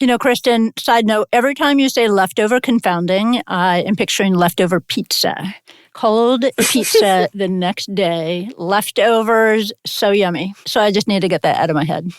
You know, Kristen, side note, every time you say leftover confounding, I am picturing leftover pizza. Cold pizza the next day, leftovers, so yummy. So I just need to get that out of my head.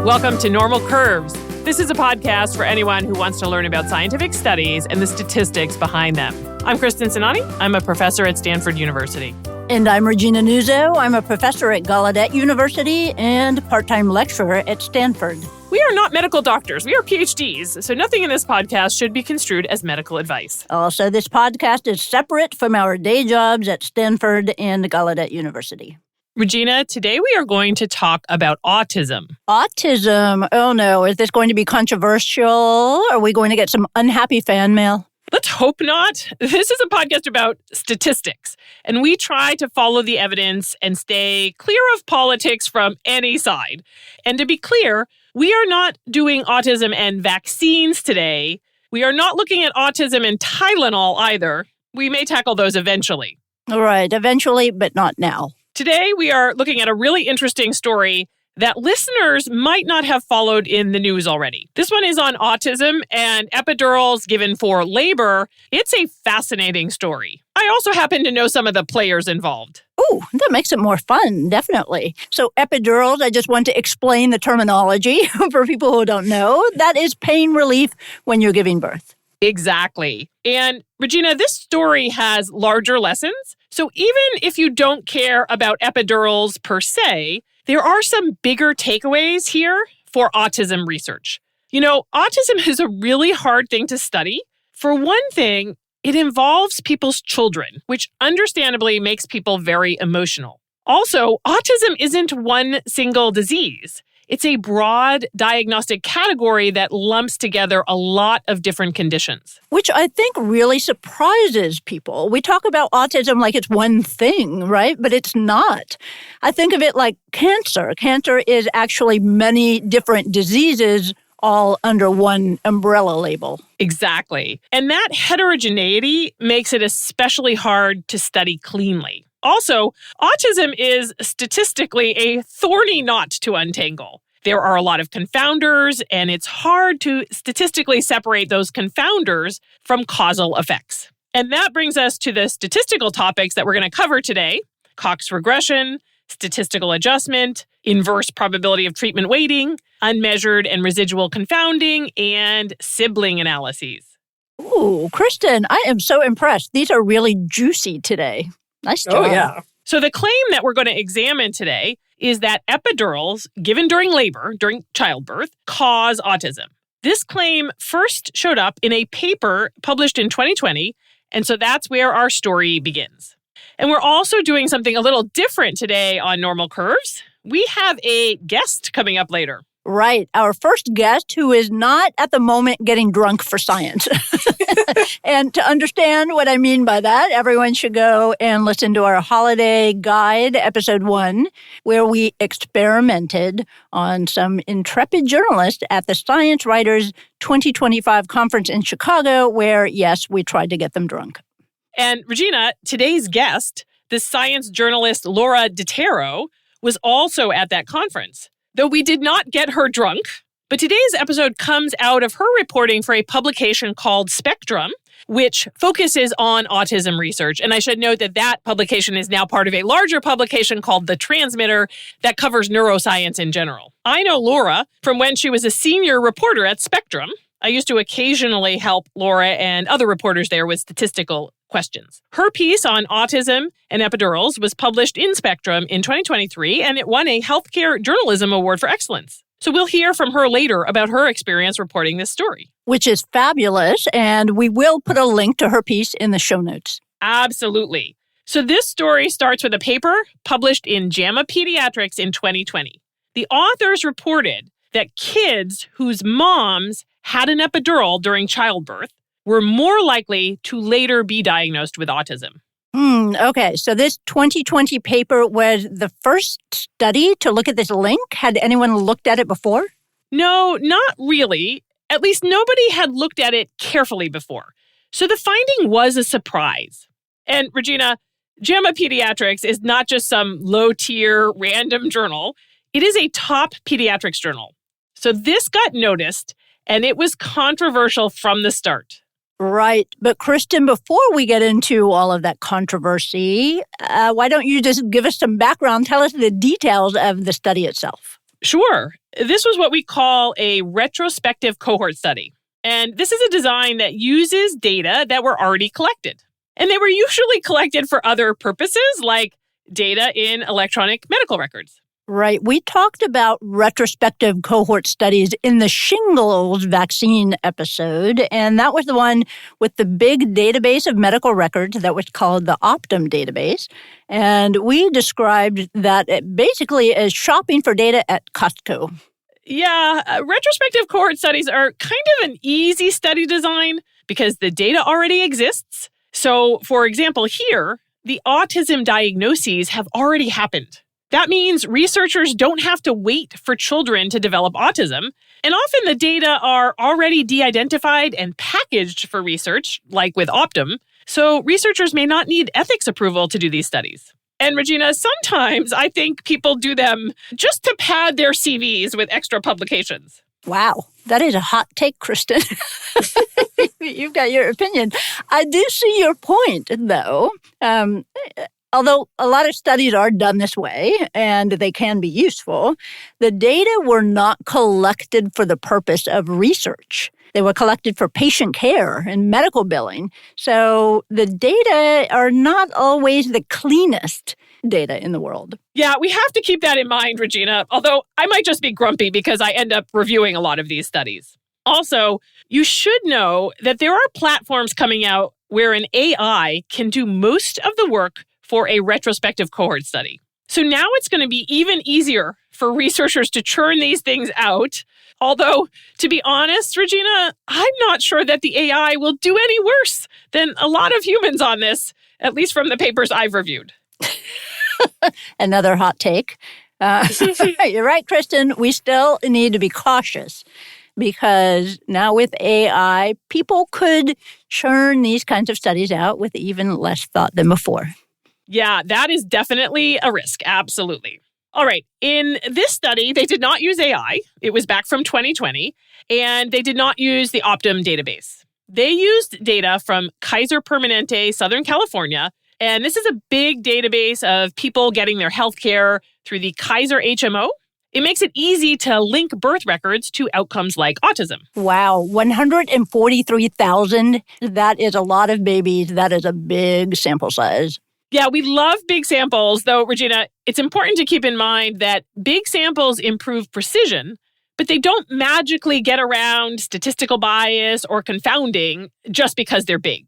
Welcome to Normal Curves. This is a podcast for anyone who wants to learn about scientific studies and the statistics behind them. I'm Kristen Sinani. I'm a professor at Stanford University. And I'm Regina Nuzzo. I'm a professor at Gallaudet University and part-time lecturer at Stanford. We are not medical doctors. We are PhDs, so nothing in this podcast should be construed as medical advice. Also, this podcast is separate from our day jobs at Stanford and Gallaudet University. Regina, today we are going to talk about autism. Autism? Oh no, is this going to be controversial? Are we going to get some unhappy fan mail? Let's hope not. This is a podcast about statistics, and we try to follow the evidence and stay clear of politics from any side. And to be clear, we are not doing autism and vaccines today. We are not looking at autism and Tylenol either. We may tackle those eventually. All right, eventually, but not now. Today, we are looking at a really interesting story that listeners might not have followed in the news already. This one is on autism and epidurals given for labor. It's a fascinating story. I also happen to know some of the players involved. Oh, that makes it more fun, definitely. So epidurals, I just want to explain the terminology for people who don't know. That is pain relief when you're giving birth. Exactly. And Regina, this story has larger lessons. So even if you don't care about epidurals per se, there are some bigger takeaways here for autism research. You know, autism is a really hard thing to study. For one thing, it involves people's children, which understandably makes people very emotional. Also, autism isn't one single disease. It's a broad diagnostic category that lumps together a lot of different conditions. Which I think really surprises people. We talk about autism like it's one thing, right? But it's not. I think of it like cancer. Cancer is actually many different diseases all under one umbrella label. Exactly. And that heterogeneity makes it especially hard to study cleanly. Also, autism is statistically a thorny knot to untangle. There are a lot of confounders, and it's hard to statistically separate those confounders from causal effects. And that brings us to the statistical topics that we're going to cover today: Cox regression, statistical adjustment, inverse probability of treatment weighting, unmeasured and residual confounding, and sibling analyses. Ooh, Kristen, I am so impressed. These are really juicy today. Nice job. Oh, yeah. So the claim that we're going to examine today is that epidurals given during labor, during childbirth, cause autism. This claim first showed up in a paper published in 2020, and so that's where our story begins. And we're also doing something a little different today on Normal Curves. We have a guest coming up later. Right. Our first guest who is not at the moment getting drunk for science. And to understand what I mean by that, everyone should go and listen to our holiday guide, episode 1, where we experimented on some intrepid journalists at the Science Writers 2025 conference in Chicago, where, yes, we tried to get them drunk. And Regina, today's guest, the science journalist Laura DeTero, was also at that conference. Though we did not get her drunk, but today's episode comes out of her reporting for a publication called Spectrum, which focuses on autism research. And I should note that that publication is now part of a larger publication called The Transmitter that covers neuroscience in general. I know Laura from when she was a senior reporter at Spectrum. I used to occasionally help Laura and other reporters there with statistical questions. Her piece on autism and epidurals was published in Spectrum in 2023, and it won a Healthcare Journalism Award for Excellence. So we'll hear from her later about her experience reporting this story. Which is fabulous, and we will put a link to her piece in the show notes. Absolutely. So this story starts with a paper published in JAMA Pediatrics in 2020. The authors reported that kids whose moms had an epidural during childbirth were more likely to later be diagnosed with autism. Okay, so this 2020 paper was the first study to look at this link. Had anyone looked at it before? No, not really. At least nobody had looked at it carefully before. So the finding was a surprise. And Regina, JAMA Pediatrics is not just some low-tier random journal. It is a top pediatrics journal. So this got noticed, and it was controversial from the start. Right. But Kristen, before we get into all of that controversy, why don't you just give us some background? Tell us the details of the study itself. Sure. This was what we call a retrospective cohort study. And this is a design that uses data that were already collected. And they were usually collected for other purposes, like data in electronic medical records. Right. We talked about retrospective cohort studies in the shingles vaccine episode, and that was the one with the big database of medical records that was called the Optum database. And we described that basically as shopping for data at Costco. Yeah, retrospective cohort studies are kind of an easy study design because the data already exists. So, for example, here, the autism diagnoses have already happened. That means researchers don't have to wait for children to develop autism, and often the data are already de-identified and packaged for research, like with Optum, so researchers may not need ethics approval to do these studies. And Regina, sometimes I think people do them just to pad their CVs with extra publications. Wow, that is a hot take, Kristen. You've got your opinion. I do see your point, though. Although a lot of studies are done this way, and they can be useful, the data were not collected for the purpose of research. They were collected for patient care and medical billing. So the data are not always the cleanest data in the world. Yeah, we have to keep that in mind, Regina, although I might just be grumpy because I end up reviewing a lot of these studies. Also, you should know that there are platforms coming out where an AI can do most of the work for a retrospective cohort study. So now it's going to be even easier for researchers to churn these things out. Although, to be honest, Regina, I'm not sure that the AI will do any worse than a lot of humans on this, at least from the papers I've reviewed. Another hot take. You're right, Kristen. We still need to be cautious because now with AI, people could churn these kinds of studies out with even less thought than before. Yeah, that is definitely a risk. Absolutely. All right. In this study, they did not use AI. It was back from 2020, and they did not use the Optum database. They used data from Kaiser Permanente, Southern California, and this is a big database of people getting their healthcare through the Kaiser HMO. It makes it easy to link birth records to outcomes like autism. Wow, 143,000. That is a lot of babies. That is a big sample size. Yeah, we love big samples, though, Regina, it's important to keep in mind that big samples improve precision, but they don't magically get around statistical bias or confounding just because they're big.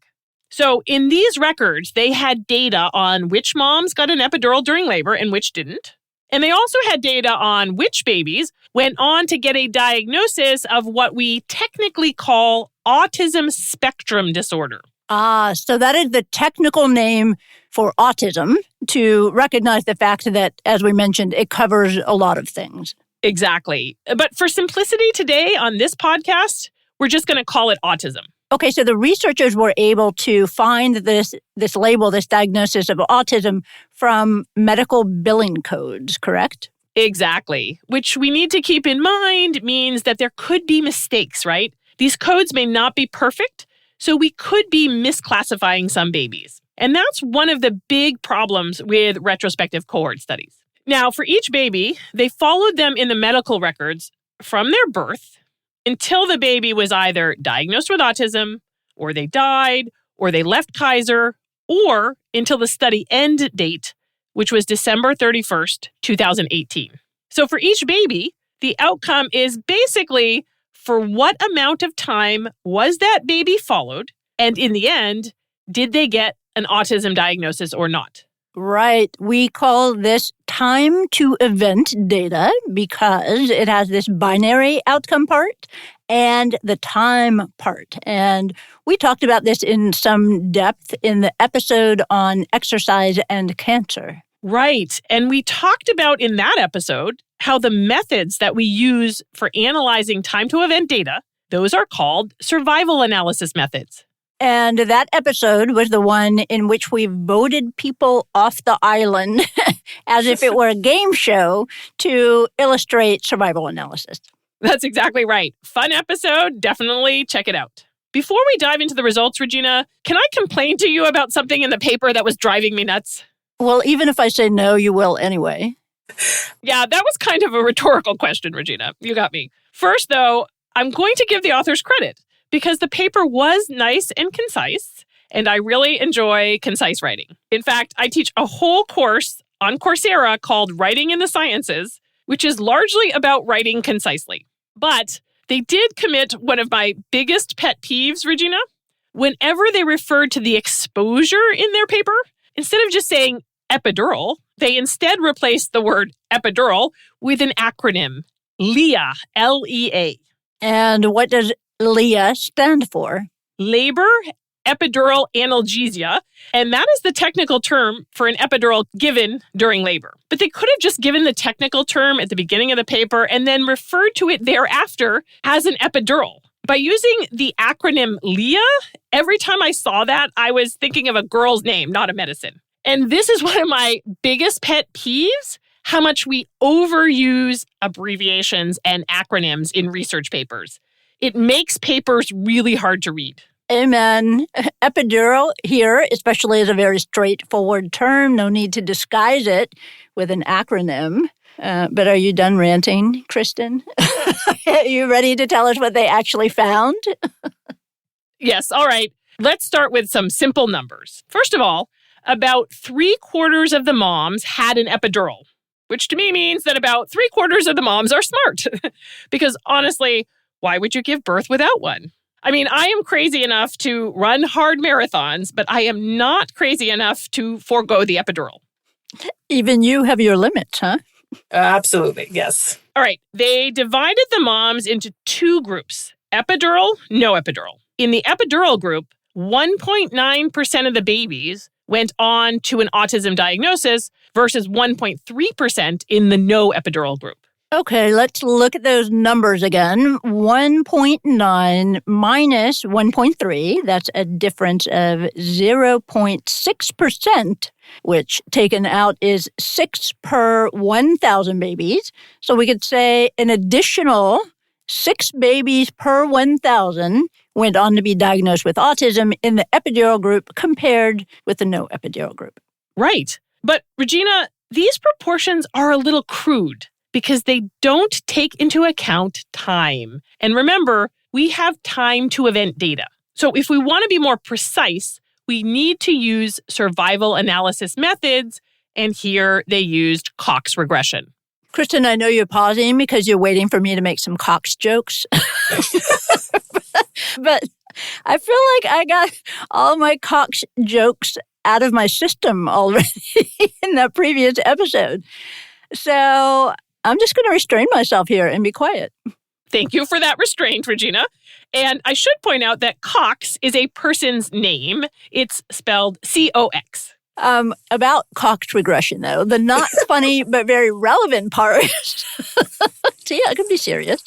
So in these records, they had data on which moms got an epidural during labor and which didn't. And they also had data on which babies went on to get a diagnosis of what we technically call autism spectrum disorder. So that is the technical name for autism, to recognize the fact that, as we mentioned, it covers a lot of things. Exactly. But for simplicity today on this podcast, we're just going to call it autism. Okay, so the researchers were able to find this label, this diagnosis of autism from medical billing codes, correct? Exactly. Which we need to keep in mind means that there could be mistakes, right? These codes may not be perfect, so we could be misclassifying some babies. And that's one of the big problems with retrospective cohort studies. Now, for each baby, they followed them in the medical records from their birth until the baby was either diagnosed with autism, or they died, or they left Kaiser, or until the study end date, which was December 31st, 2018. So for each baby, the outcome is basically for what amount of time was that baby followed, and in the end, did they get an autism diagnosis or not? Right. We call this time to event data because it has this binary outcome part and the time part. And we talked about this in some depth in the episode on exercise and cancer. Right. And we talked about in that episode how the methods that we use for analyzing time to event data, those are called survival analysis methods. And that episode was the one in which we voted people off the island as if it were a game show to illustrate survival analysis. That's exactly right. Fun episode. Definitely check it out. Before we dive into the results, Regina, can I complain to you about something in the paper that was driving me nuts? Well, even if I say no, you will anyway. Yeah, that was kind of a rhetorical question, Regina. You got me. First, though, I'm going to give the authors credit because the paper was nice and concise, and I really enjoy concise writing. In fact, I teach a whole course on Coursera called Writing in the Sciences, which is largely about writing concisely. But they did commit one of my biggest pet peeves, Regina. Whenever they referred to the exposure in their paper, instead of just saying epidural, they instead replaced the word epidural with an acronym, LEA, L-E-A. And what does LEA stand for? Labor epidural analgesia, and that is the technical term for an epidural given during labor. But they could have just given the technical term at the beginning of the paper and then referred to it thereafter as an epidural. By using the acronym LEA, every time I saw that, I was thinking of a girl's name, not a medicine. And this is one of my biggest pet peeves, how much we overuse abbreviations and acronyms in research papers. It makes papers really hard to read. Amen. Epidural here, especially, is a very straightforward term. No need to disguise it with an acronym. But are you done ranting, Kristen? Are you ready to tell us what they actually found? Yes. All right. Let's start with some simple numbers. First of all, about 3/4 of the moms had an epidural, which to me means that about 3/4 of the moms are smart. Because honestly, why would you give birth without one? I mean, I am crazy enough to run hard marathons, but I am not crazy enough to forego the epidural. Even you have your limits, huh? Absolutely, yes. All right. They divided the moms into two groups, epidural, no epidural. In the epidural group, 1.9% of the babies went on to an autism diagnosis versus 1.3% in the no epidural group. Okay, let's look at those numbers again. 1.9 minus 1.3, that's a difference of 0.6%, which taken out is 6 per 1,000 babies. So we could say an additional 6 babies per 1,000 went on to be diagnosed with autism in the epidural group compared with the no epidural group. Right. But Regina, these proportions are a little crude because they don't take into account time. And remember, we have time to event data. So if we want to be more precise, we need to use survival analysis methods. And here they used Cox regression. Kristen, I know you're pausing because you're waiting for me to make some Cox jokes. But I feel like I got all my Cox jokes out of my system already in that previous episode. So I'm just going to restrain myself here and be quiet. Thank you for that restraint, Regina. And I should point out that Cox is a person's name. It's spelled C-O-X. About Cox regression, though, the not funny but very relevant part, see, I can be serious,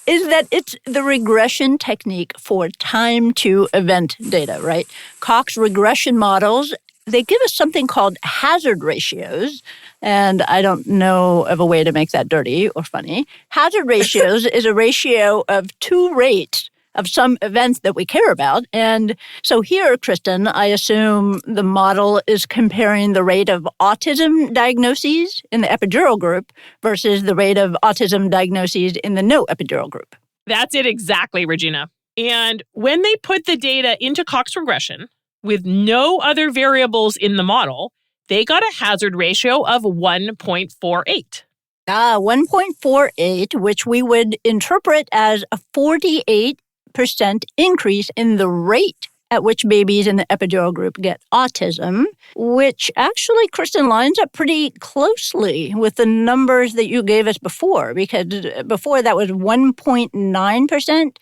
is that it's the regression technique for time to event data, right? Cox regression models, they give us something called hazard ratios, and I don't know of a way to make that dirty or funny. Hazard ratios is a ratio of two rates of some events that we care about. And so here, Kristen, I assume the model is comparing the rate of autism diagnoses in the epidural group versus the rate of autism diagnoses in the no epidural group. That's it exactly, Regina. And when they put the data into Cox regression with no other variables in the model, they got a hazard ratio of 1.48. 1.48, which we would interpret as a 48% increase in the rate at which babies in the epidural group get autism, which actually, Kristen, lines up pretty closely with the numbers that you gave us before, because before that was 1.9%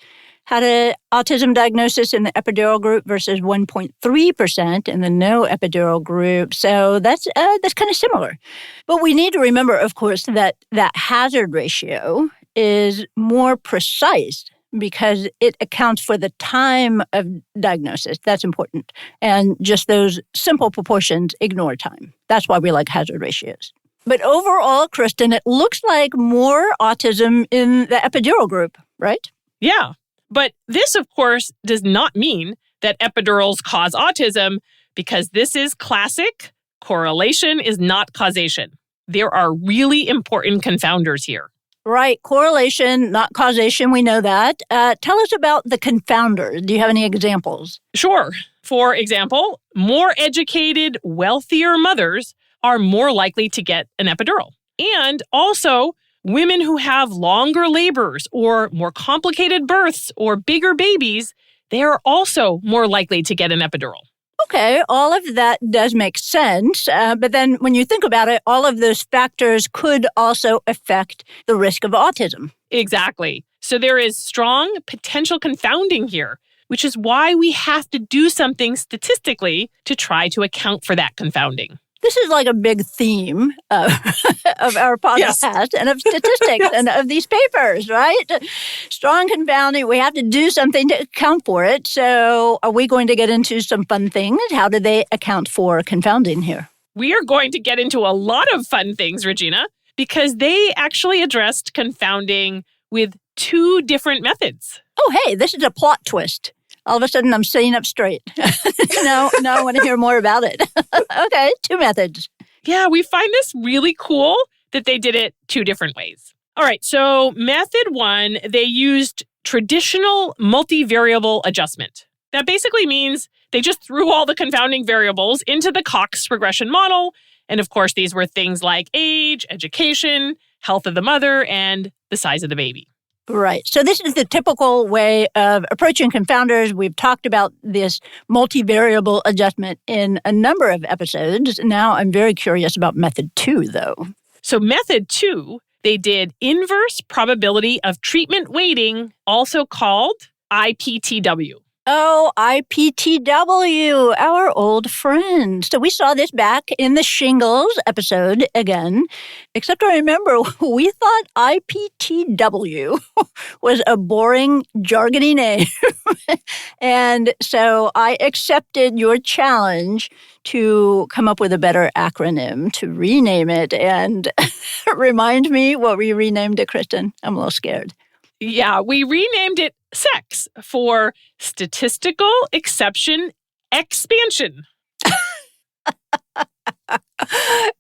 had an autism diagnosis in the epidural group versus 1.3% in the no epidural group. So that's kind of similar. But we need to remember, of course, that hazard ratio is more precise because it accounts for the time of diagnosis. That's important. And just those simple proportions ignore time. That's why we like hazard ratios. But overall, Kristen, it looks like more autism in the epidural group, right? Yeah. But this, of course, does not mean that epidurals cause autism, because this is classic. Correlation is not causation. There are really important confounders here. Right. Correlation, not causation. We know that. Tell us about the confounders. Do you have any examples? Sure. For example, more educated, wealthier mothers are more likely to get an epidural. And also, women who have longer labors or more complicated births or bigger babies, they are also more likely to get an epidural. Okay, all of that does make sense. But then when you think about it, all of those factors could also affect the risk of autism. Exactly. So there is strong potential confounding here, which is why we have to do something statistically to try to account for that confounding. This is like a big theme of our podcast and of statistics and of these papers, right? Strong confounding. We have to do something to account for it. So are we going to get into some fun things? How do they account for confounding here? We are going to get into a lot of fun things, Regina, because they actually addressed confounding with two different methods. Oh, hey, this is a plot twist. All of a sudden, I'm sitting up straight. No, I want to hear more about it. Okay, two methods. Yeah, we find this really cool that they did it two different ways. All right, so method one, they used traditional multivariable adjustment. That basically means they just threw all the confounding variables into the Cox regression model. And of course, these were things like age, education, health of the mother, and the size of the baby. Right. So this is the typical way of approaching confounders. We've talked about this multivariable adjustment in a number of episodes. Now I'm very curious about method two, though. So method two, they did inverse probability of treatment weighting, also called IPTW. Oh, IPTW, our old friend. So we saw this back in the shingles episode again, except I remember we thought IPTW was a boring, jargony name. And so I accepted your challenge to come up with a better acronym, to rename it. And remind me what we renamed it, Kristen. I'm a little scared. Yeah, we renamed it SEX for Statistical Exception Expansion.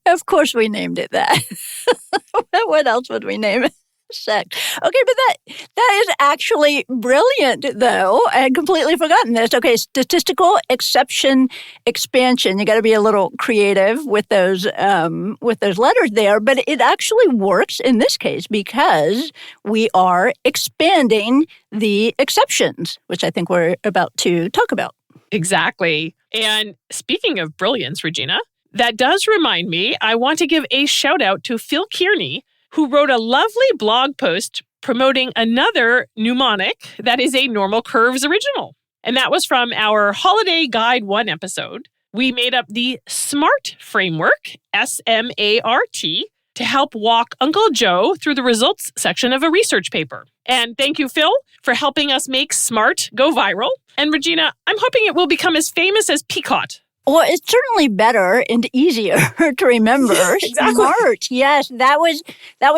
Of course we named it that. What else would we name it? Sex. Okay, but that is actually brilliant, though. I had completely forgotten this. Okay, statistical exception expansion. You got to be a little creative with those letters there, but it actually works in this case because we are expanding the exceptions, which I think we're about to talk about. Exactly. And speaking of brilliance, Regina, that does remind me, I want to give a shout out to Phil Kearney, who wrote a lovely blog post promoting another mnemonic that is a Normal Curves original. And that was from our Holiday Guide 1 episode. We made up the SMART framework, S-M-A-R-T, to help walk Uncle Joe through the results section of a research paper. And thank you, Phil, for helping us make SMART go viral. And Regina, I'm hoping it will become as famous as Peacock. Well, it's certainly better and easier to remember. Exactly. SMART. Yes, that was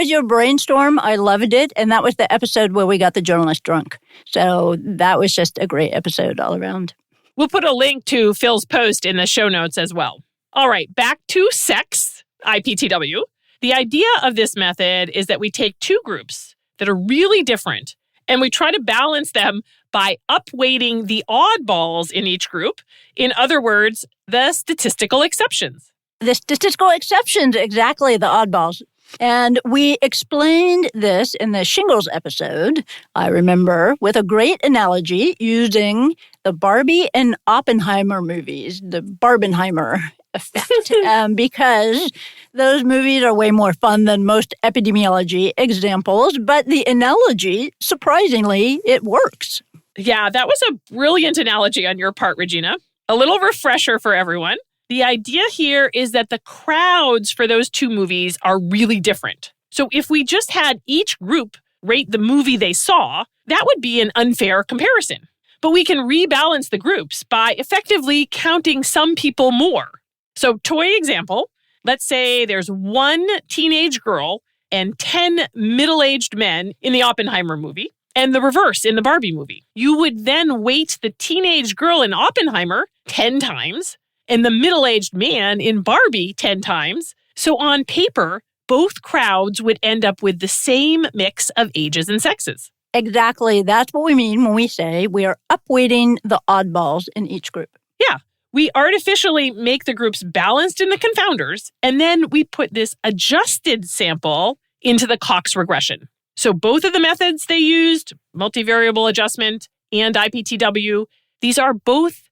your brainstorm. I loved it. And that was the episode where we got the journalist drunk. So that was just a great episode all around. We'll put a link to Phil's post in the show notes as well. All right, back to SEX, IPTW. The idea of this method is that we take two groups that are really different and we try to balance them by upweighting the oddballs in each group. In other words, the statistical exceptions. The statistical exceptions, exactly, the oddballs. And we explained this in the shingles episode, I remember, with a great analogy using the Barbie and Oppenheimer movies, the Barbenheimer effect, because those movies are way more fun than most epidemiology examples. But the analogy, surprisingly, it works. Yeah, that was a brilliant analogy on your part, Regina. A little refresher for everyone. The idea here is that the crowds for those two movies are really different. So if we just had each group rate the movie they saw, that would be an unfair comparison. But we can rebalance the groups by effectively counting some people more. So, toy example, let's say there's one teenage girl and 10 middle-aged men in the Oppenheimer movie, and the reverse in the Barbie movie. You would then weight the teenage girl in Oppenheimer 10 times and the middle-aged man in Barbie 10 times. So on paper, both crowds would end up with the same mix of ages and sexes. Exactly. That's what we mean when we say we are upweighting the oddballs in each group. Yeah. We artificially make the groups balanced in the confounders, and then we put this adjusted sample into the Cox regression. So both of the methods they used, multivariable adjustment and IPTW, these are both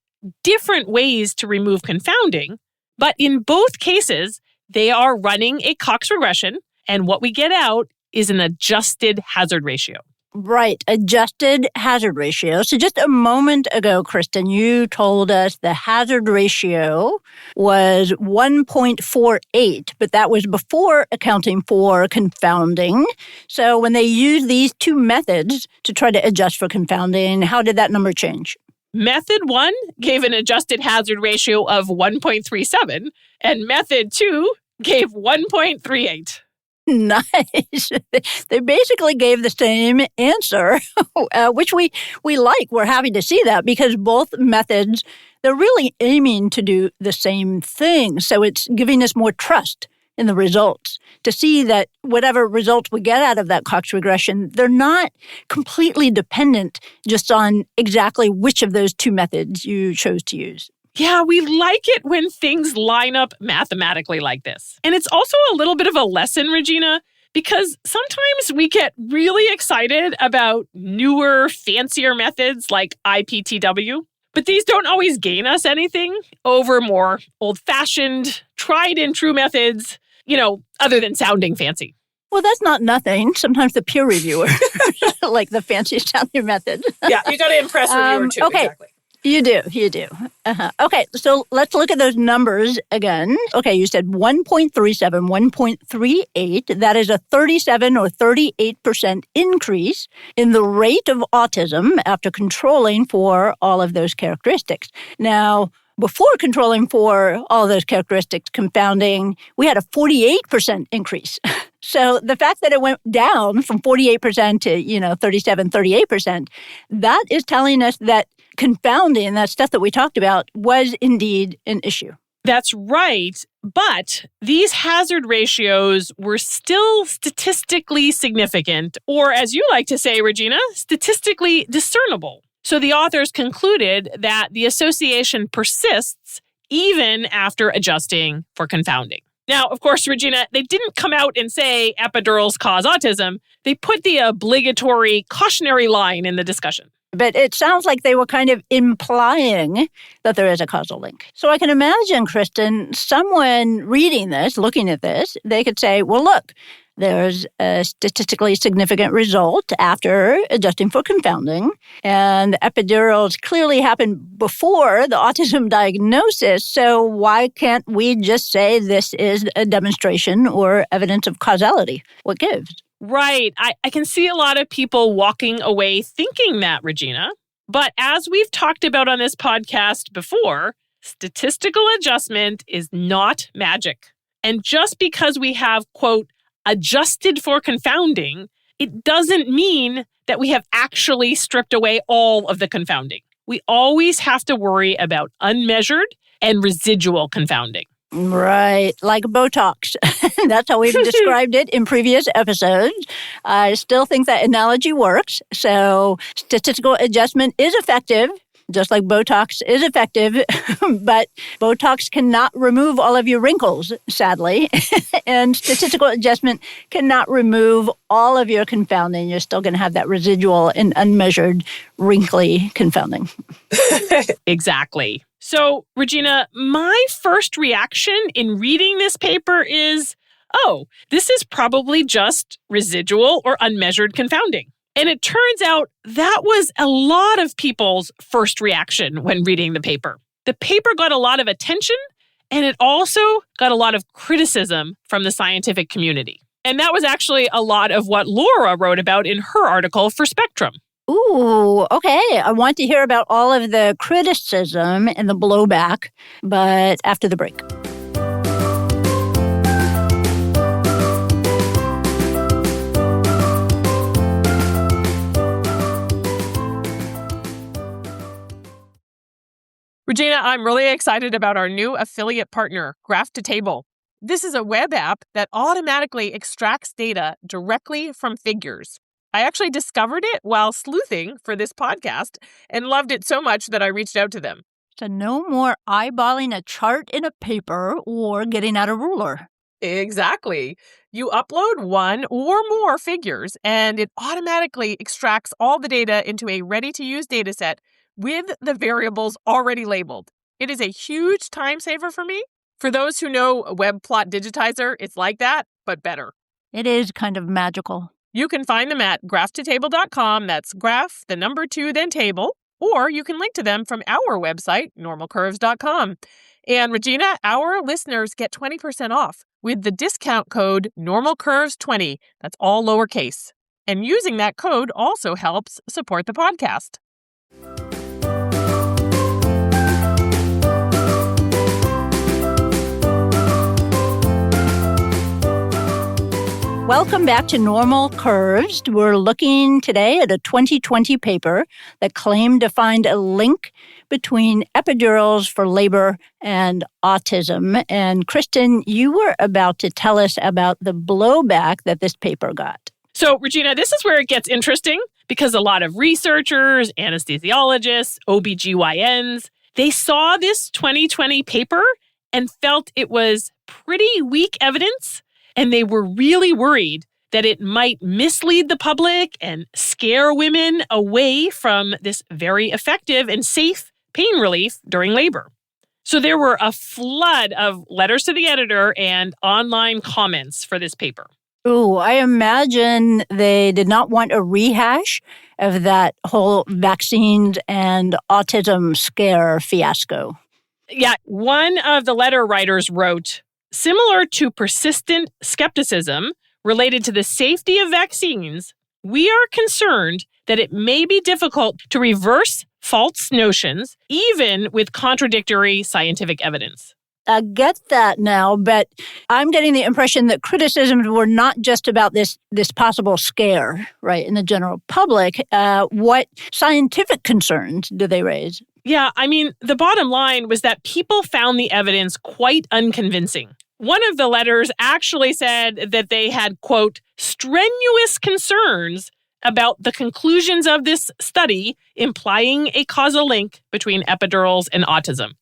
different ways to remove confounding, but in both cases, they are running a Cox regression, and what we get out is an adjusted hazard ratio. Right, adjusted hazard ratio. So just a moment ago, Kristen, you told us the hazard ratio was 1.48, but that was before accounting for confounding. So when they used these two methods to try to adjust for confounding, how did that number change? Method 1 gave an adjusted hazard ratio of 1.37, and method 2 gave 1.38. Nice. They basically gave the same answer, which we like. We're happy to see that because both methods, they're really aiming to do the same thing. So it's giving us more trust in the results to see that whatever results we get out of that Cox regression, they're not completely dependent just on exactly which of those two methods you chose to use. Yeah, we like it when things line up mathematically like this. And it's also a little bit of a lesson, Regina, because sometimes we get really excited about newer, fancier methods like IPTW, but these don't always gain us anything over more old-fashioned, tried-and-true methods, other than sounding fancy. Well, that's not nothing. Sometimes the peer reviewer, like the fancy sounding method. Yeah, you got to impress a reviewer too. Okay. Exactly. You do. Okay, so let's look at those numbers again. Okay, you said 1.37, 1.38. That is a 37 or 38% increase in the rate of autism after controlling for all of those characteristics. Now, before controlling for all those characteristics, confounding, we had a 48% increase. So the fact that it went down from 48% to, 37, 38%, that is telling us that confounding, that stuff that we talked about, was indeed an issue. That's right. But these hazard ratios were still statistically significant, or as you like to say, Regina, statistically discernible. So the authors concluded that the association persists even after adjusting for confounding. Now, of course, Regina, they didn't come out and say epidurals cause autism. They put the obligatory cautionary line in the discussion. But it sounds like they were kind of implying that there is a causal link. So I can imagine, Kristen, someone reading this, looking at this, they could say, well, look, there's a statistically significant result after adjusting for confounding, and epidurals clearly happened before the autism diagnosis, so why can't we just say this is a demonstration or evidence of causality? What gives? Right. I can see a lot of people walking away thinking that, Regina. But as we've talked about on this podcast before, statistical adjustment is not magic. And just because we have, quote, adjusted for confounding, it doesn't mean that we have actually stripped away all of the confounding. We always have to worry about unmeasured and residual confounding. Right, like Botox. That's how we've described it in previous episodes. I still think that analogy works. So statistical adjustment is effective, just like Botox is effective, but Botox cannot remove all of your wrinkles, sadly. And statistical adjustment cannot remove all of your confounding. You're still going to have that residual and unmeasured, wrinkly confounding. Exactly. So, Regina, my first reaction in reading this paper is, oh, this is probably just residual or unmeasured confounding. And it turns out that was a lot of people's first reaction when reading the paper. The paper got a lot of attention, and it also got a lot of criticism from the scientific community. And that was actually a lot of what Laura wrote about in her article for Spectrum. Ooh, okay. I want to hear about all of the criticism and the blowback, but after the break. Regina, I'm really excited about our new affiliate partner, Graph2Table. This is a web app that automatically extracts data directly from figures. I actually discovered it while sleuthing for this podcast and loved it so much that I reached out to them. So no more eyeballing a chart in a paper or getting out a ruler. Exactly. You upload one or more figures, and it automatically extracts all the data into a ready-to-use dataset with the variables already labeled. It is a huge time saver for me. For those who know a web plot digitizer, it's like that, but better. It is kind of magical. You can find them at graph2table.com. That's graph, the number 2, then table. Or you can link to them from our website, normalcurves.com. And Regina, our listeners get 20% off with the discount code normalcurves20. That's all lowercase. And using that code also helps support the podcast. Welcome back to Normal Curves. We're looking today at a 2020 paper that claimed to find a link between epidurals for labor and autism. And Kristen, you were about to tell us about the blowback that this paper got. So, Regina, this is where it gets interesting because a lot of researchers, anesthesiologists, OBGYNs, they saw this 2020 paper and felt it was pretty weak evidence. And they were really worried that it might mislead the public and scare women away from this very effective and safe pain relief during labor. So there were a flood of letters to the editor and online comments for this paper. Oh, I imagine they did not want a rehash of that whole vaccines and autism scare fiasco. Yeah, one of the letter writers wrote, similar to persistent skepticism related to the safety of vaccines, we are concerned that it may be difficult to reverse false notions, even with contradictory scientific evidence. I get that now, but I'm getting the impression that criticisms were not just about this possible scare, right, in the general public. What scientific concerns do they raise? Yeah, I mean, the bottom line was that people found the evidence quite unconvincing. One of the letters actually said that they had, quote, strenuous concerns about the conclusions of this study implying a causal link between epidurals and autism.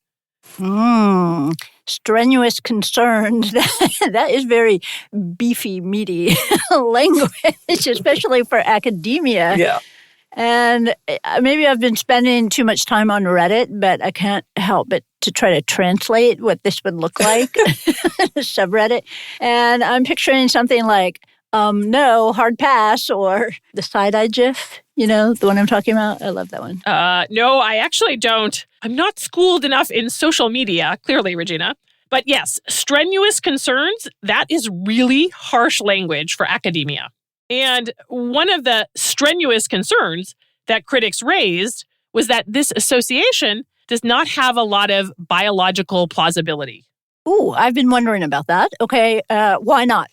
Strenuous concerns. That is very beefy, meaty language, especially for academia. Yeah. And maybe I've been spending too much time on Reddit, but I can't help but to try to translate what this would look like, subreddit. And I'm picturing something like, no, hard pass, or the side-eye GIF, you know, the one I'm talking about. I love that one. No, I actually don't. I'm not schooled enough in social media, clearly, Regina. But yes, strenuous concerns, that is really harsh language for academia. And one of the strenuous concerns that critics raised was that this association does not have a lot of biological plausibility. Ooh, I've been wondering about that. Okay, why not?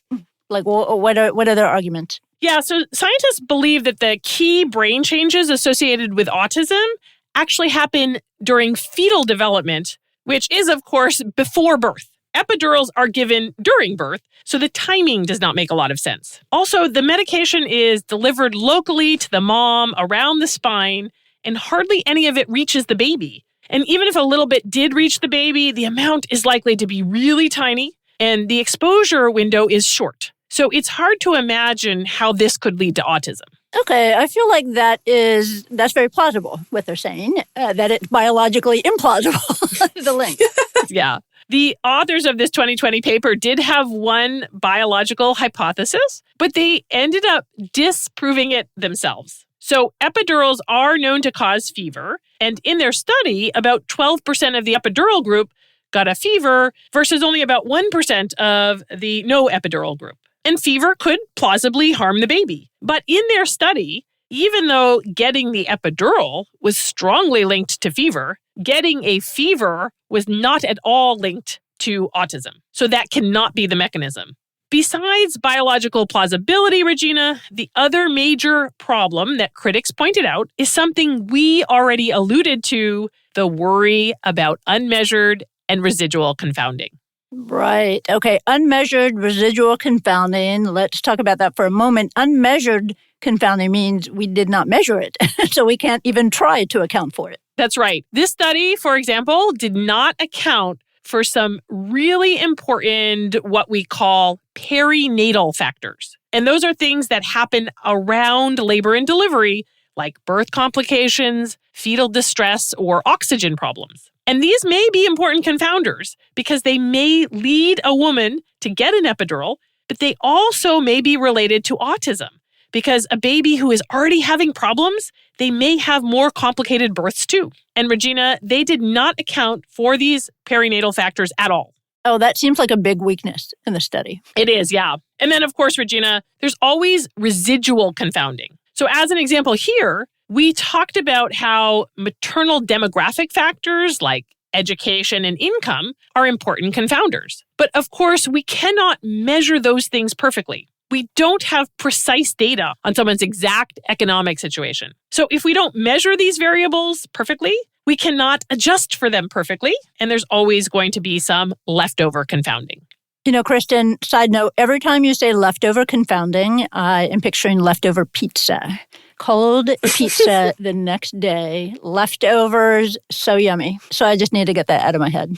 Like, what are their arguments? Yeah, so scientists believe that the key brain changes associated with autism actually happen during fetal development, which is, of course, before birth. Epidurals are given during birth, so the timing does not make a lot of sense. Also, the medication is delivered locally to the mom around the spine, and hardly any of it reaches the baby. And even if a little bit did reach the baby, the amount is likely to be really tiny, and the exposure window is short. So it's hard to imagine how this could lead to autism. Okay, I feel like that's very plausible, what they're saying, that it's biologically implausible, the link. Yeah. The authors of this 2020 paper did have one biological hypothesis, but they ended up disproving it themselves. So epidurals are known to cause fever, and in their study, about 12% of the epidural group got a fever versus only about 1% of the no epidural group. and fever could plausibly harm the baby. But in their study, even though getting the epidural was strongly linked to fever, getting a fever was not at all linked to autism. So that cannot be the mechanism. Besides biological plausibility, Regina, the other major problem that critics pointed out is something we already alluded to, the worry about unmeasured and residual confounding. Right. Okay. Unmeasured residual confounding. Let's talk about that for a moment. Unmeasured confounding means we did not measure it, so we can't even try to account for it. That's right. This study, for example, did not account for some really important, what we call perinatal factors. And those are things that happen around labor and delivery, like birth complications, fetal distress, or oxygen problems. And these may be important confounders because they may lead a woman to get an epidural, but they also may be related to autism. Because a baby who is already having problems, they may have more complicated births too. And Regina, they did not account for these perinatal factors at all. Oh, that seems like a big weakness in the study. It is, yeah. And then, of course, Regina, there's always residual confounding. So as an example here, we talked about how maternal demographic factors like education and income are important confounders. But of course, we cannot measure those things perfectly. We don't have precise data on someone's exact economic situation. So if we don't measure these variables perfectly, we cannot adjust for them perfectly, and there's always going to be some leftover confounding. You know, Kristen, side note, every time you say leftover confounding, I am picturing leftover pizza. Cold pizza the next day, leftovers, so yummy. So I just need to get that out of my head.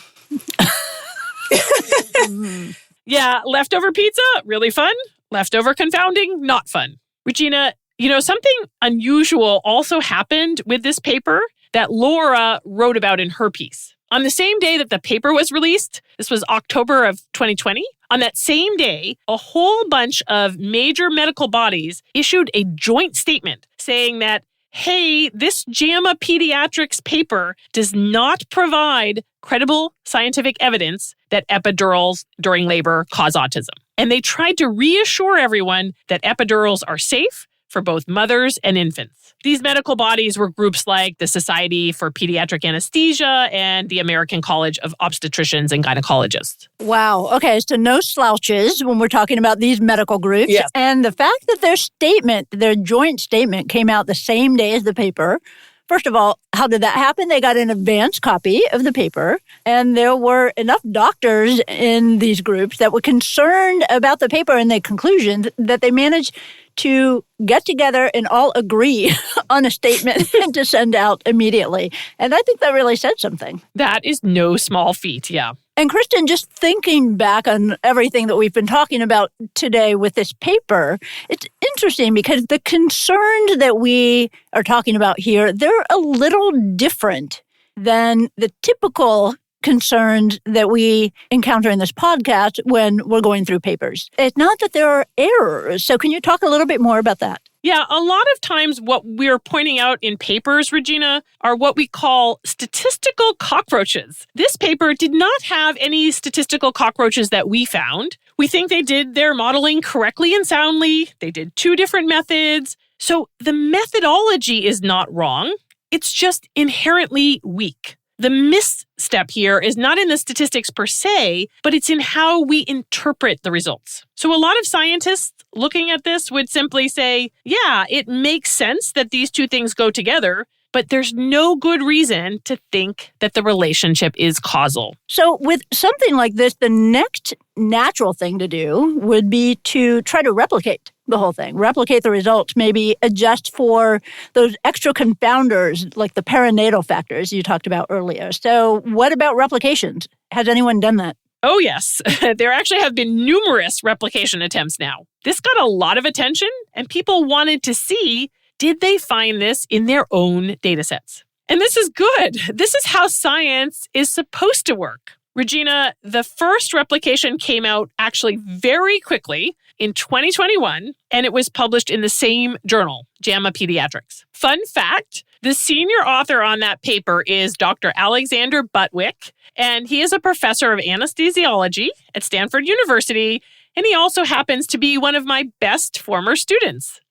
Yeah, leftover pizza, really fun. Leftover confounding, not fun. Regina, you know, something unusual also happened with this paper that Laura wrote about in her piece. On the same day that the paper was released, this was October of 2020, on that same day, a whole bunch of major medical bodies issued a joint statement saying that, hey, this JAMA Pediatrics paper does not provide credible scientific evidence that epidurals during labor cause autism. And they tried to reassure everyone that epidurals are safe for both mothers and infants. These medical bodies were groups like the Society for Pediatric Anesthesia and the American College of Obstetricians and Gynecologists. Wow. Okay, so no slouches when we're talking about these medical groups. Yes. And the fact that their joint statement came out the same day as the paper. First of all, how did that happen? They got an advance copy of the paper, and there were enough doctors in these groups that were concerned about the paper and the conclusions that they managed to get together and all agree on a statement and to send out immediately. And I think that really said something. That is no small feat, yeah. And Kristen, just thinking back on everything that we've been talking about today with this paper, it's interesting because the concerns that we are talking about here, they're a little different than the typical concerns that we encounter in this podcast when we're going through papers. It's not that there are errors. So can you talk a little bit more about that? Yeah, a lot of times what we're pointing out in papers, Regina, are what we call statistical cockroaches. This paper did not have any statistical cockroaches that we found. We think they did their modeling correctly and soundly. They did 2 different methods. So the methodology is not wrong. It's just inherently weak. The misstep here is not in the statistics per se, but it's in how we interpret the results. So a lot of scientists looking at this would simply say, yeah, it makes sense that these 2 things go together, but there's no good reason to think that the relationship is causal. So with something like this, the next natural thing to do would be to try to replicate the whole thing, replicate the results, maybe adjust for those extra confounders like the perinatal factors you talked about earlier. So what about replications? Has anyone done that? Oh, yes. There actually have been numerous replication attempts now. This got a lot of attention, and people wanted to see, did they find this in their own datasets? And this is good. This is how science is supposed to work. Regina, the first replication came out actually very quickly in 2021, and it was published in the same journal, JAMA Pediatrics. Fun fact, the senior author on that paper is Dr. Alexander Butwick, and he is a professor of anesthesiology at Stanford University, And he also happens to be one of my best former students.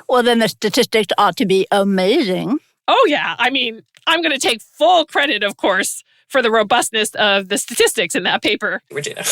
Well, then the statistics ought to be amazing. Oh, yeah. I mean, I'm going to take full credit, of course, for the robustness of the statistics in that paper. Regina.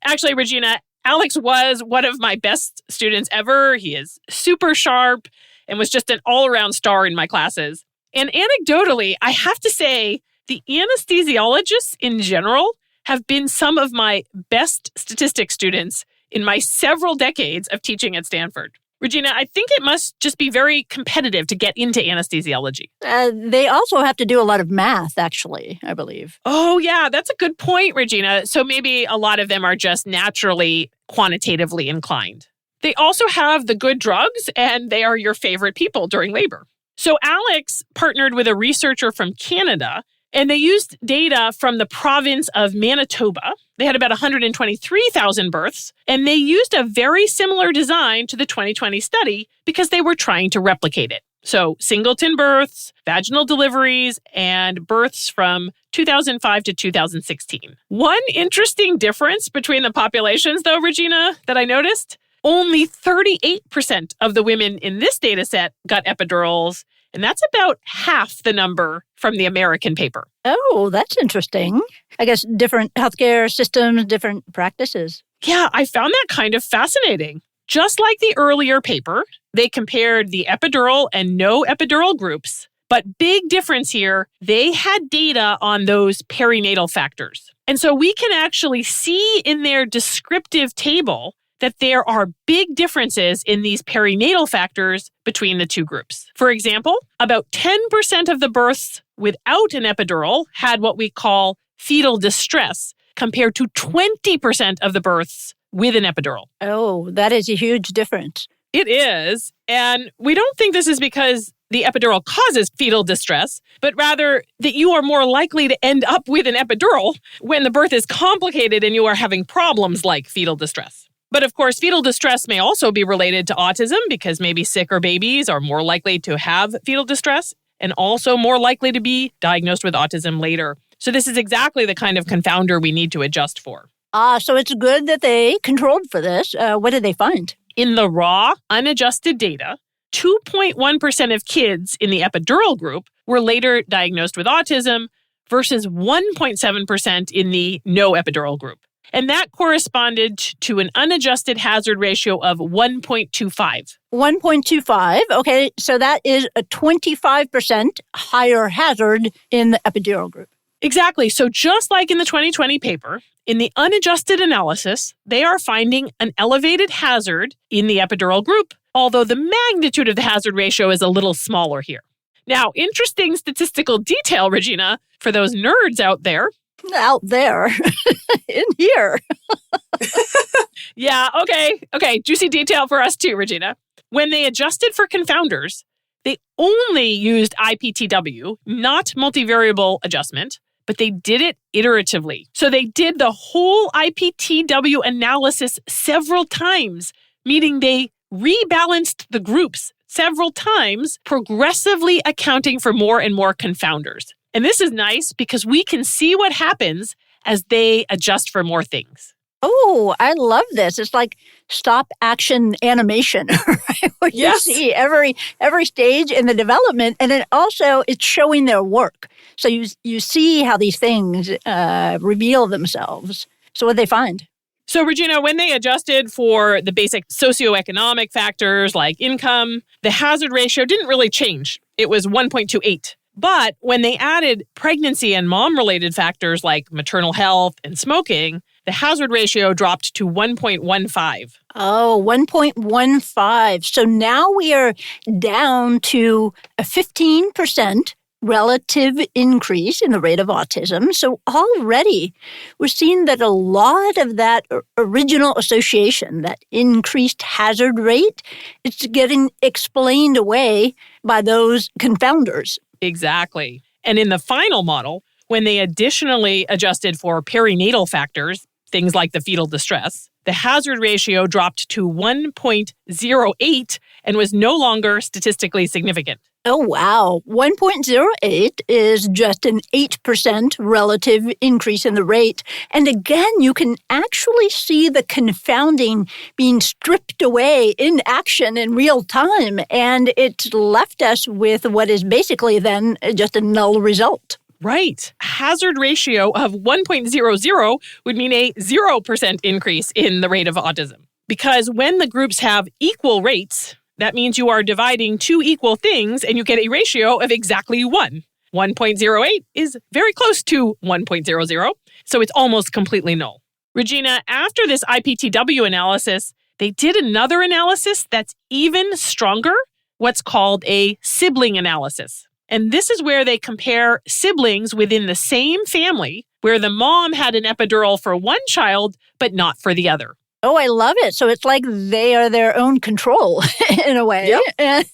Actually, Regina, Alex was one of my best students ever. He is super sharp and was just an all-around star in my classes. And anecdotally, I have to say, the anesthesiologists in general have been some of my best statistics students in my several decades of teaching at Stanford. Regina, I think it must just be very competitive to get into anesthesiology. They also have to do a lot of math, actually, I believe. Oh, yeah, that's a good point, Regina. So maybe a lot of them are just naturally quantitatively inclined. They also have the good drugs, and they are your favorite people during labor. So Alex partnered with a researcher from Canada, and they used data from the province of Manitoba. They had about 123,000 births, and they used a very similar design to the 2020 study because they were trying to replicate it. So singleton births, vaginal deliveries, and births from 2005 to 2016. One interesting difference between the populations, though, Regina, that I noticed, only 38% of the women in this data set got epidurals, and that's about half the number from the American paper. Oh, that's interesting. I guess different healthcare systems, different practices. Yeah, I found that kind of fascinating. Just like the earlier paper, they compared the epidural and no epidural groups. But big difference here, they had data on those perinatal factors. And so we can actually see in their descriptive table that there are big differences in these perinatal factors between the two groups. For example, about 10% of the births without an epidural had what we call fetal distress, compared to 20% of the births with an epidural. Oh, that is a huge difference. It is. And we don't think this is because the epidural causes fetal distress, but rather that you are more likely to end up with an epidural when the birth is complicated and you are having problems like fetal distress. But of course, fetal distress may also be related to autism because maybe sicker babies are more likely to have fetal distress and also more likely to be diagnosed with autism later. So this is exactly the kind of confounder we need to adjust for. So it's good that they controlled for this. What did they find? In the raw, unadjusted data, 2.1% of kids in the epidural group were later diagnosed with autism versus 1.7% in the no epidural group. And that corresponded to an unadjusted hazard ratio of 1.25. 1.25. Okay, so that is a 25% higher hazard in the epidural group. Exactly. So just like in the 2020 paper, in the unadjusted analysis, they are finding an elevated hazard in the epidural group, although the magnitude of the hazard ratio is a little smaller here. Now, interesting statistical detail, Regina, for those nerds out there. Out there. In here. Yeah, okay. Juicy detail for us too, Regina. When they adjusted for confounders, they only used IPTW, not multivariable adjustment, but they did it iteratively. So they did the whole IPTW analysis several times, meaning they rebalanced the groups several times, progressively accounting for more and more confounders. And this is nice because we can see what happens as they adjust for more things. Oh, I love this. It's like stop action animation, right? Where Yes. You see every stage in the development, and then also it's showing their work. So you see how these things reveal themselves. So what did they find? So, Regina, when they adjusted for the basic socioeconomic factors like income, the hazard ratio didn't really change. It was 1.28. But when they added pregnancy and mom-related factors like maternal health and smoking, the hazard ratio dropped to 1.15. Oh, 1.15. So now we are down to a 15% relative increase in the rate of autism. So already we're seeing that a lot of that original association, that increased hazard rate, it's getting explained away by those confounders. Exactly. And in the final model, when they additionally adjusted for perinatal factors, things like the fetal distress, the hazard ratio dropped to 1.08 and was no longer statistically significant. Oh, wow. 1.08 is just an 8% relative increase in the rate. And again, you can actually see the confounding being stripped away in action in real time. And it's left us with what is basically then just a null result. Right. Hazard ratio of 1.00 would mean a 0% increase in the rate of autism. Because when the groups have equal rates, that means you are dividing two equal things and you get a ratio of exactly 1. 1.08 is very close to 1.00, so it's almost completely null. Regina, after this IPTW analysis, they did another analysis that's even stronger, what's called a sibling analysis. And this is where they compare siblings within the same family, where the mom had an epidural for one child, but not for the other. Oh, I love it. So it's like they are their own control in a way. Yep. And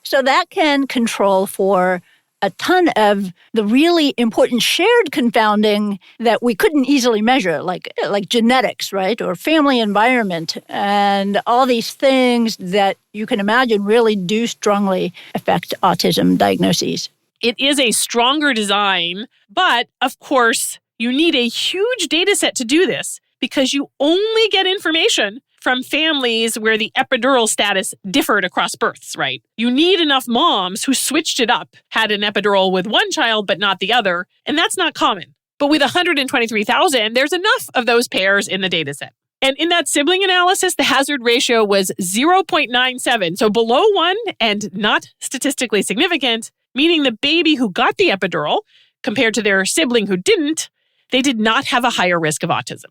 so that can control for a ton of the really important shared confounding that we couldn't easily measure, like genetics, right? Or family environment and all these things that you can imagine really do strongly affect autism diagnoses. It is a stronger design, but of course, you need a huge data set to do this, because you only get information from families where the epidural status differed across births, right? You need enough moms who switched it up, had an epidural with one child but not the other, and that's not common. But with 123,000, there's enough of those pairs in the dataset. And in that sibling analysis, the hazard ratio was 0.97, so below 1 and not statistically significant, meaning the baby who got the epidural, compared to their sibling who didn't, they did not have a higher risk of autism.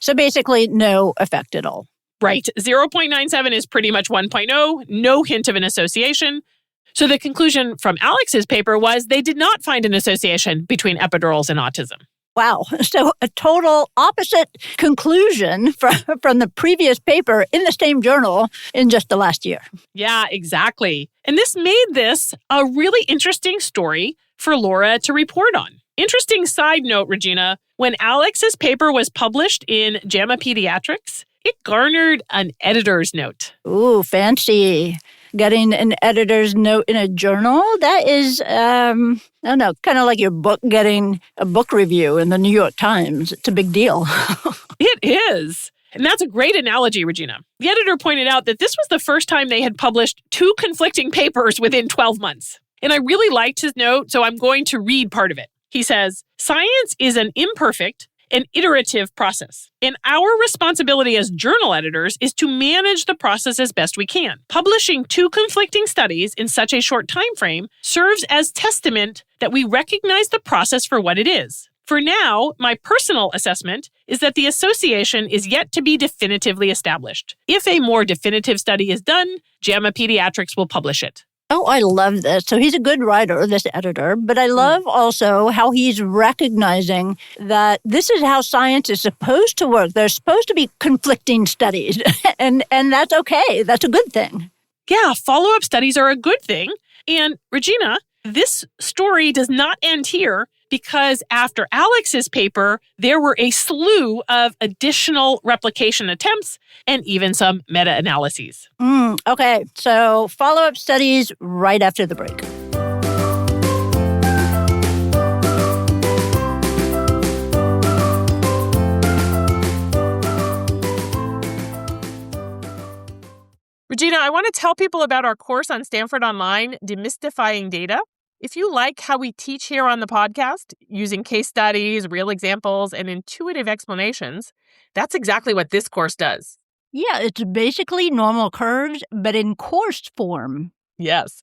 So basically, no effect at all. Right. 0.97 is pretty much 1.0, no hint of an association. So the conclusion from Alex's paper was they did not find an association between epidurals and autism. Wow. So a total opposite conclusion from the previous paper in the same journal in just the last year. Yeah, exactly. And this made this a really interesting story for Laura to report on. Interesting side note, Regina, when Alex's paper was published in JAMA Pediatrics, it garnered an editor's note. Ooh, fancy. Getting an editor's note in a journal, that is, I don't know, kind of like your book getting a book review in the New York Times. It's a big deal. It is. And that's a great analogy, Regina. The editor pointed out that this was the first time they had published two conflicting papers within 12 months. And I really liked his note, so I'm going to read part of it. He says, "Science is an imperfect and iterative process, and our responsibility as journal editors is to manage the process as best we can. Publishing two conflicting studies in such a short time frame serves as testament that we recognize the process for what it is. For now, my personal assessment is that the association is yet to be definitively established. If a more definitive study is done, JAMA Pediatrics will publish it." Oh, I love this. So he's a good writer, this editor, but I love also how he's recognizing that this is how science is supposed to work. There's supposed to be conflicting studies, and that's okay. That's a good thing. Yeah, follow-up studies are a good thing. And Regina, this story does not end here, because after Alex's paper, there were a slew of additional replication attempts and even some meta-analyses. Okay, so follow-up studies right after the break. Regina, I want to tell people about our course on Stanford Online, Demystifying Data. If you like how we teach here on the podcast, using case studies, real examples, and intuitive explanations, that's exactly what this course does. Yeah, it's basically normal curves, but in course form. Yes.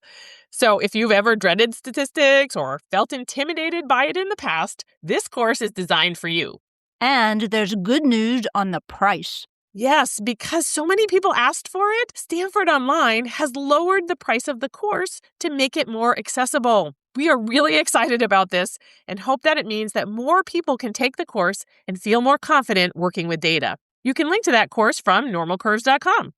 So if you've ever dreaded statistics or felt intimidated by it in the past, this course is designed for you. And there's good news on the price. Yes, because so many people asked for it, Stanford Online has lowered the price of the course to make it more accessible. We are really excited about this and hope that it means that more people can take the course and feel more confident working with data. You can link to that course from normalcurves.com.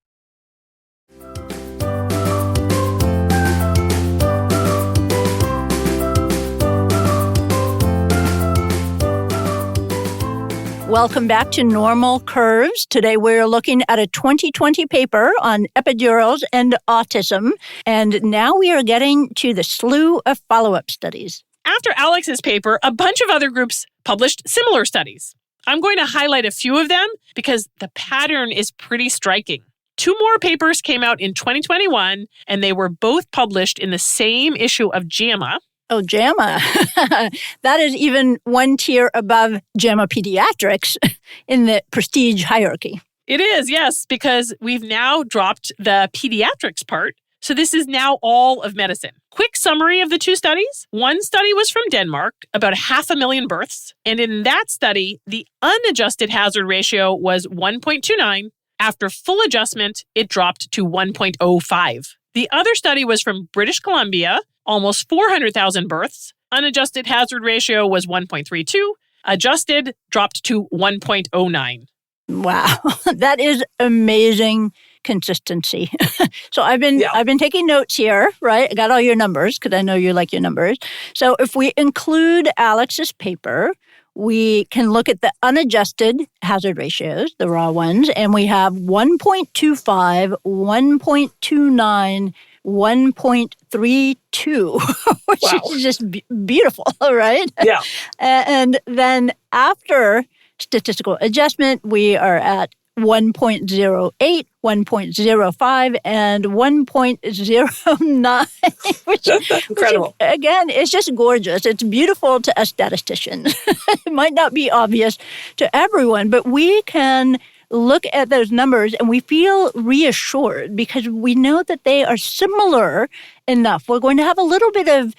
Welcome back to Normal Curves. Today we're looking at a 2020 paper on epidurals and autism. And now we are getting to the slew of follow-up studies. After Alex's paper, a bunch of other groups published similar studies. I'm going to highlight a few of them because the pattern is pretty striking. 2 more papers came out in 2021, and they were both published in the same issue of JAMA. Oh, JAMA. That is even one tier above JAMA Pediatrics in the prestige hierarchy. It is, yes, because we've now dropped the pediatrics part. So this is now all of medicine. Quick summary of the 2 studies. One study was from Denmark, about 500,000 births. And in that study, the unadjusted hazard ratio was 1.29. After full adjustment, it dropped to 1.05. The other study was from British Columbia, almost 400,000 births. Unadjusted hazard ratio was 1.32. Adjusted dropped to 1.09. Wow, that is amazing consistency. So I've been taking notes here, right? I got all your numbers because I know you like your numbers. So if we include Alex's paper, we can look at the unadjusted hazard ratios, the raw ones, and we have 1.25, 1.29, 1.32, which is just beautiful, right? Yeah. And then after statistical adjustment, we are at 1.08, 1.05, and 1.09, which incredible. Which, again, it's just gorgeous. It's beautiful to us statisticians. It might not be obvious to everyone, but we can look at those numbers and we feel reassured because we know that they are similar enough. We're going to have a little bit of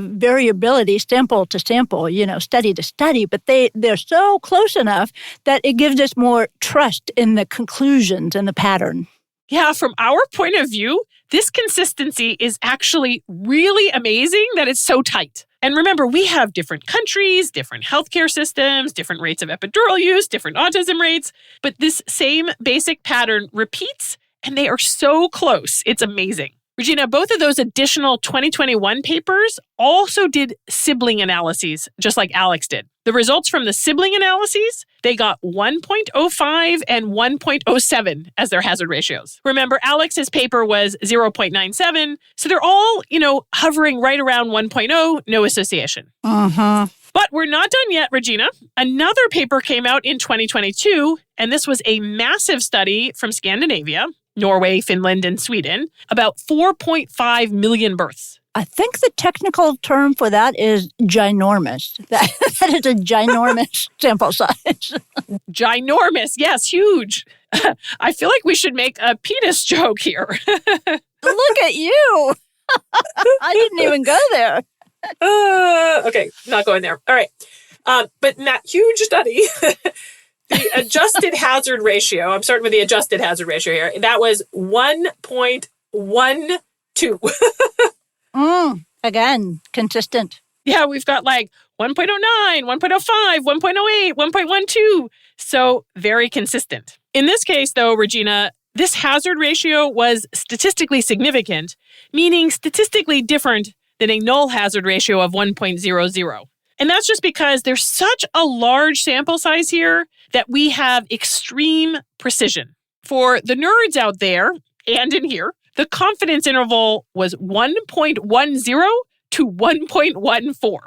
variability, sample to sample, study to study, but they're so close enough that it gives us more trust in the conclusions and the pattern. Yeah, from our point of view, this consistency is actually really amazing that it's so tight. And remember, we have different countries, different healthcare systems, different rates of epidural use, different autism rates, but this same basic pattern repeats, and they are so close. It's amazing. Regina, both of those additional 2021 papers also did sibling analyses, just like Alex did. The results from the sibling analyses, they got 1.05 and 1.07 as their hazard ratios. Remember, Alex's paper was 0.97, so they're all, hovering right around 1.0, no association. But we're not done yet, Regina. Another paper came out in 2022, and this was a massive study from Scandinavia, Norway, Finland, and Sweden, about 4.5 million births. I think the technical term for that is ginormous. That is a ginormous sample size. Ginormous, yes, huge. I feel like we should make a penis joke here. Look at you. I didn't even go there. Okay, not going there. All right. But in that huge study, the adjusted hazard ratio, I'm starting with the adjusted hazard ratio here, that was 1.12. Again, consistent. Yeah, we've got like 1.09, 1.05, 1.08, 1.12. So very consistent. In this case, though, Regina, this hazard ratio was statistically significant, meaning statistically different than a null hazard ratio of 1.00. And that's just because there's such a large sample size here that we have extreme precision. For the nerds out there and in here, the confidence interval was 1.10 to 1.14.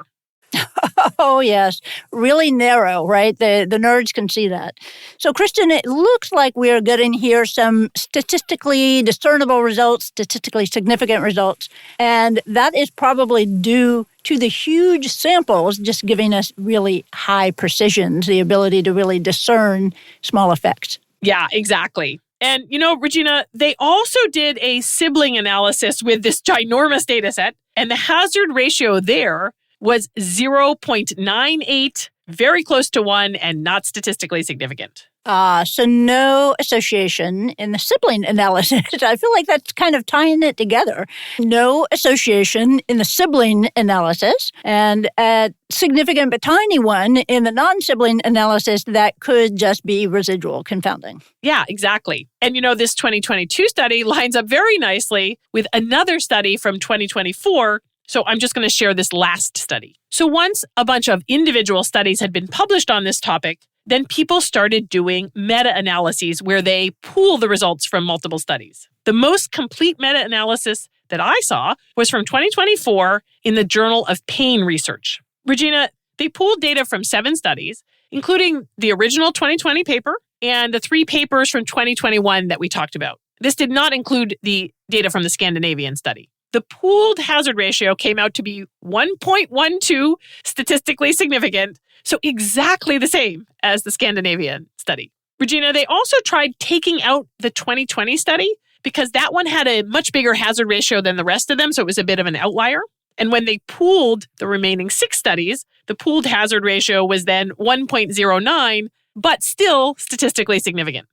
Oh, yes. Really narrow, right? The nerds can see that. So, Kristen, it looks like we are getting here some statistically discernible results, statistically significant results, and that is probably due to the huge samples just giving us really high precisions, the ability to really discern small effects. Yeah, exactly. And, Regina, they also did a sibling analysis with this ginormous data set, and the hazard ratio there was 0.98, very close to 1 and not statistically significant. So no association in the sibling analysis. I feel like that's kind of tying it together. No association in the sibling analysis and a significant but tiny one in the non-sibling analysis that could just be residual confounding. Yeah, exactly. And this 2022 study lines up very nicely with another study from 2024. So I'm just going to share this last study. So once a bunch of individual studies had been published on this topic, then people started doing meta-analyses where they pool the results from multiple studies. The most complete meta-analysis that I saw was from 2024 in the Journal of Pain Research. Regina, they pooled data from 7 studies, including the original 2020 paper and the 3 papers from 2021 that we talked about. This did not include the data from the Scandinavian study. The pooled hazard ratio came out to be 1.12 statistically significant, so exactly the same as the Scandinavian study. Regina, they also tried taking out the 2020 study because that one had a much bigger hazard ratio than the rest of them, so it was a bit of an outlier. And when they pooled the remaining 6 studies, the pooled hazard ratio was then 1.09, but still statistically significant.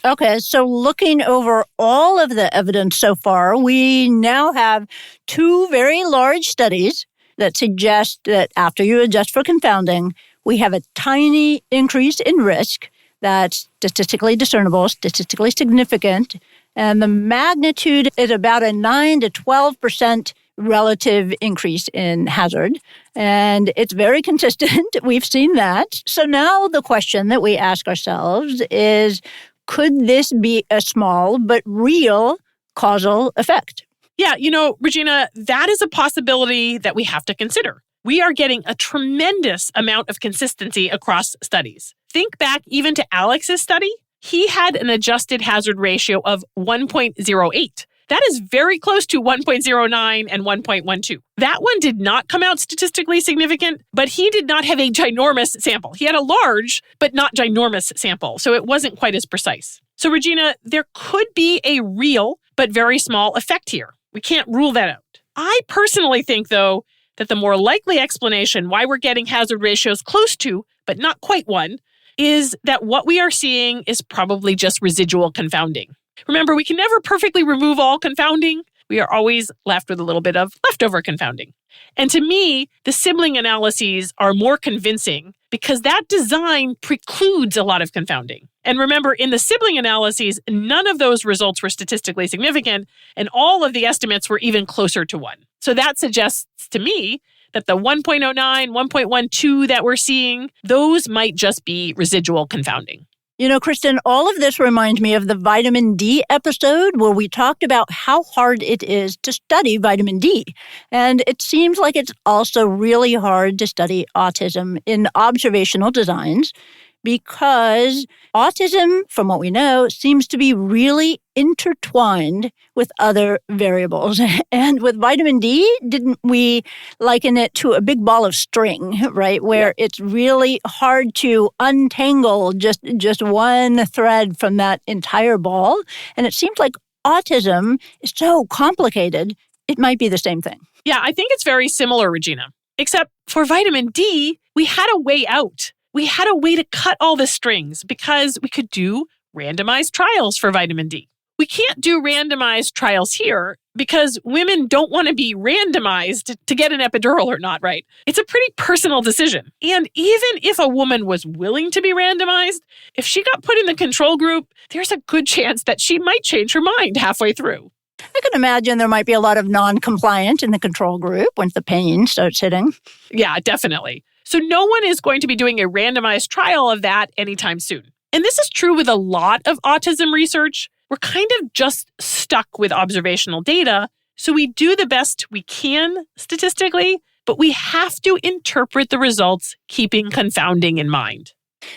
Okay, so looking over all of the evidence so far, we now have 2 very large studies that suggest that after you adjust for confounding, we have a tiny increase in risk that's statistically discernible, statistically significant, and the magnitude is about a 9 to 12% relative increase in hazard. And it's very consistent. We've seen that. So now the question that we ask ourselves is, could this be a small but real causal effect? Yeah, Regina, that is a possibility that we have to consider. We are getting a tremendous amount of consistency across studies. Think back even to Alex's study. He had an adjusted hazard ratio of 1.08. That is very close to 1.09 and 1.12. That one did not come out statistically significant, but he did not have a ginormous sample. He had a large, but not ginormous sample, so it wasn't quite as precise. So, Regina, there could be a real but very small effect here. We can't rule that out. I personally think, though, that the more likely explanation why we're getting hazard ratios close to, but not quite 1, is that what we are seeing is probably just residual confounding. Remember, we can never perfectly remove all confounding. We are always left with a little bit of leftover confounding. And to me, the sibling analyses are more convincing because that design precludes a lot of confounding. And remember, in the sibling analyses, none of those results were statistically significant, and all of the estimates were even closer to 1. So that suggests to me that the 1.09, 1.12 that we're seeing, those might just be residual confounding. Kristen, all of this reminds me of the vitamin D episode where we talked about how hard it is to study vitamin D. And it seems like it's also really hard to study autism in observational designs because autism, from what we know, seems to be really intertwined with other variables. And with vitamin D, didn't we liken it to a big ball of string, right? Where it's really hard to untangle just one thread from that entire ball. And it seems like autism is so complicated, it might be the same thing. Yeah, I think it's very similar, Regina. Except for vitamin D, we had a way out. We had a way to cut all the strings because we could do randomized trials for vitamin D. We can't do randomized trials here because women don't want to be randomized to get an epidural or not, right? It's a pretty personal decision. And even if a woman was willing to be randomized, if she got put in the control group, there's a good chance that she might change her mind halfway through. I can imagine there might be a lot of non-compliant in the control group once the pain starts hitting. Yeah, definitely. So no one is going to be doing a randomized trial of that anytime soon. And this is true with a lot of autism research. We're kind of just stuck with observational data. So we do the best we can statistically, but we have to interpret the results keeping confounding in mind.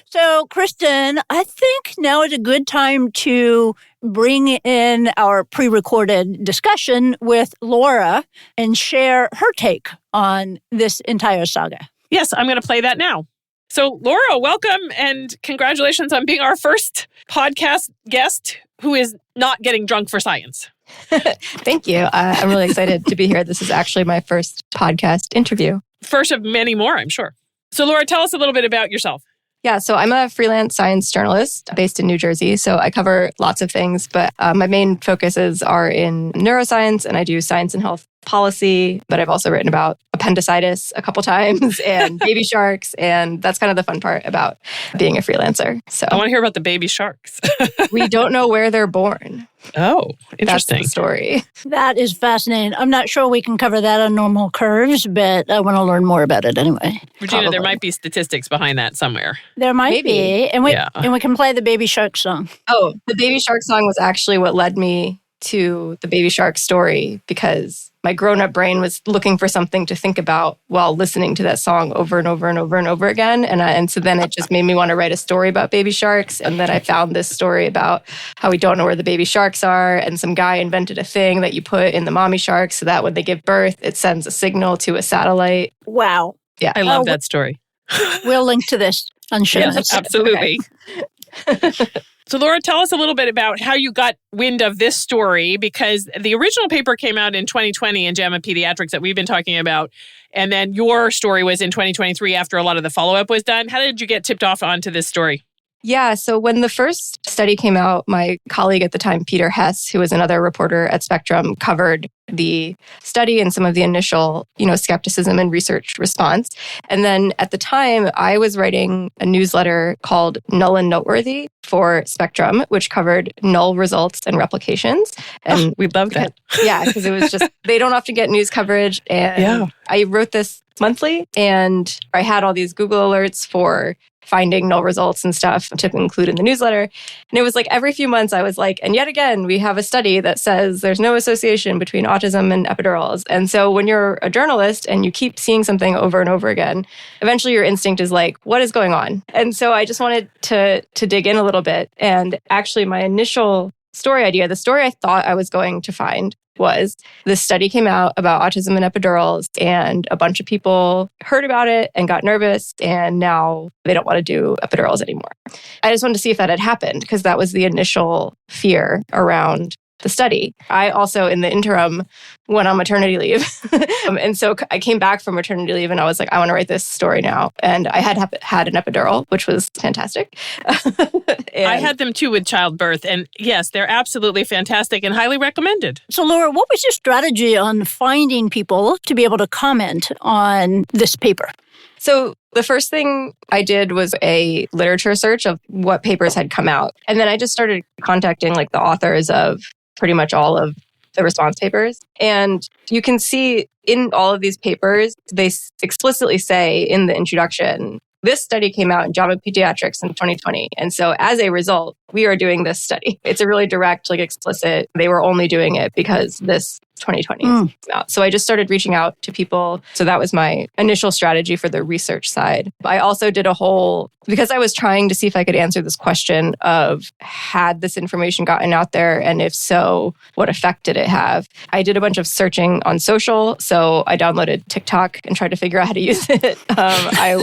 So, Kristen, I think now is a good time to bring in our pre-recorded discussion with Laura and share her take on this entire saga. Yes, I'm going to play that now. So, Laura, welcome and congratulations on being our first podcast guest who is not getting drunk for science. Thank you. I'm really excited to be here. This is actually my first podcast interview. First of many more, I'm sure. So, Laura, tell us a little bit about yourself. Yeah, so I'm a freelance science journalist based in New Jersey. So I cover lots of things, but my main focuses are in neuroscience, and I do science and health policy, but I've also written about appendicitis a couple times and baby sharks. And that's kind of the fun part about being a freelancer. So I want to hear about the baby sharks. we don't know where they're born. Oh, interesting. That's the story. That is fascinating. I'm not sure we can cover that on normal curves, but I want to learn more about it anyway. Regina, there Probably. might be statistics behind that somewhere. There might Maybe. be. And we Yeah. can play the Baby Shark song. Oh, the baby shark song was actually what led me to the baby shark story, because my grown-up brain was looking for something to think about while listening to that song over and over and over and over again. And so then it just made me want to write a story about baby sharks. And then I found this story about how we don't know where the baby sharks are. And some guy invented a thing that you put in the mommy shark so that when they give birth, it sends a signal to a satellite. Wow. Yeah. I love that story. We'll link to this on show Yes, notes. absolutely. So, Laura, tell us a little bit about how you got wind of this story, because the original paper came out in 2020 in JAMA Pediatrics that we've been talking about. And then your story was in 2023 after a lot of the follow-up was done. How did you get tipped off onto this story? Yeah, so when the first study came out, my colleague at the time, Peter Hess, who was another reporter at Spectrum, covered the study and some of the initial, skepticism and research response. And then at the time, I was writing a newsletter called Null and Noteworthy for Spectrum, which covered null results and replications. And We love that. yeah, because it was just, they don't often get news coverage. And Yeah. I wrote this monthly, and I had all these Google alerts for finding null results and stuff to include in the newsletter. And it was like every few months I was like, and yet again, we have a study that says there's no association between autism and epidurals. And so when you're a journalist and you keep seeing something over and over again, eventually your instinct is like, what is going on? And so I just wanted to dig in a little bit. And actually my initial story idea, the story I thought I was going to find, was this study came out about autism and epidurals, and a bunch of people heard about it and got nervous, and now they don't want to do epidurals anymore. I just wanted to see if that had happened, because that was the initial fear around the study. I also, in the interim, went on maternity leave. And so I came back from maternity leave and I was like, I want to write this story now. And I had an epidural, which was fantastic. I had them too with childbirth. And yes, they're absolutely fantastic and highly recommended. So, Laura, what was your strategy on finding people to be able to comment on this paper? So the first thing I did was a literature search of what papers had come out. And then I just started contacting the authors of pretty much all of the response papers. And you can see in all of these papers, they explicitly say in the introduction, this study came out in JAMA Pediatrics in 2020. And so as a result, we are doing this study. It's a really direct, explicit, they were only doing it because this 2020 came out. So I just started reaching out to people. So that was my initial strategy for the research side. I also did because I was trying to see if I could answer this question of, had this information gotten out there? And if so, what effect did it have? I did a bunch of searching on social. So I downloaded TikTok and tried to figure out how to use it. I,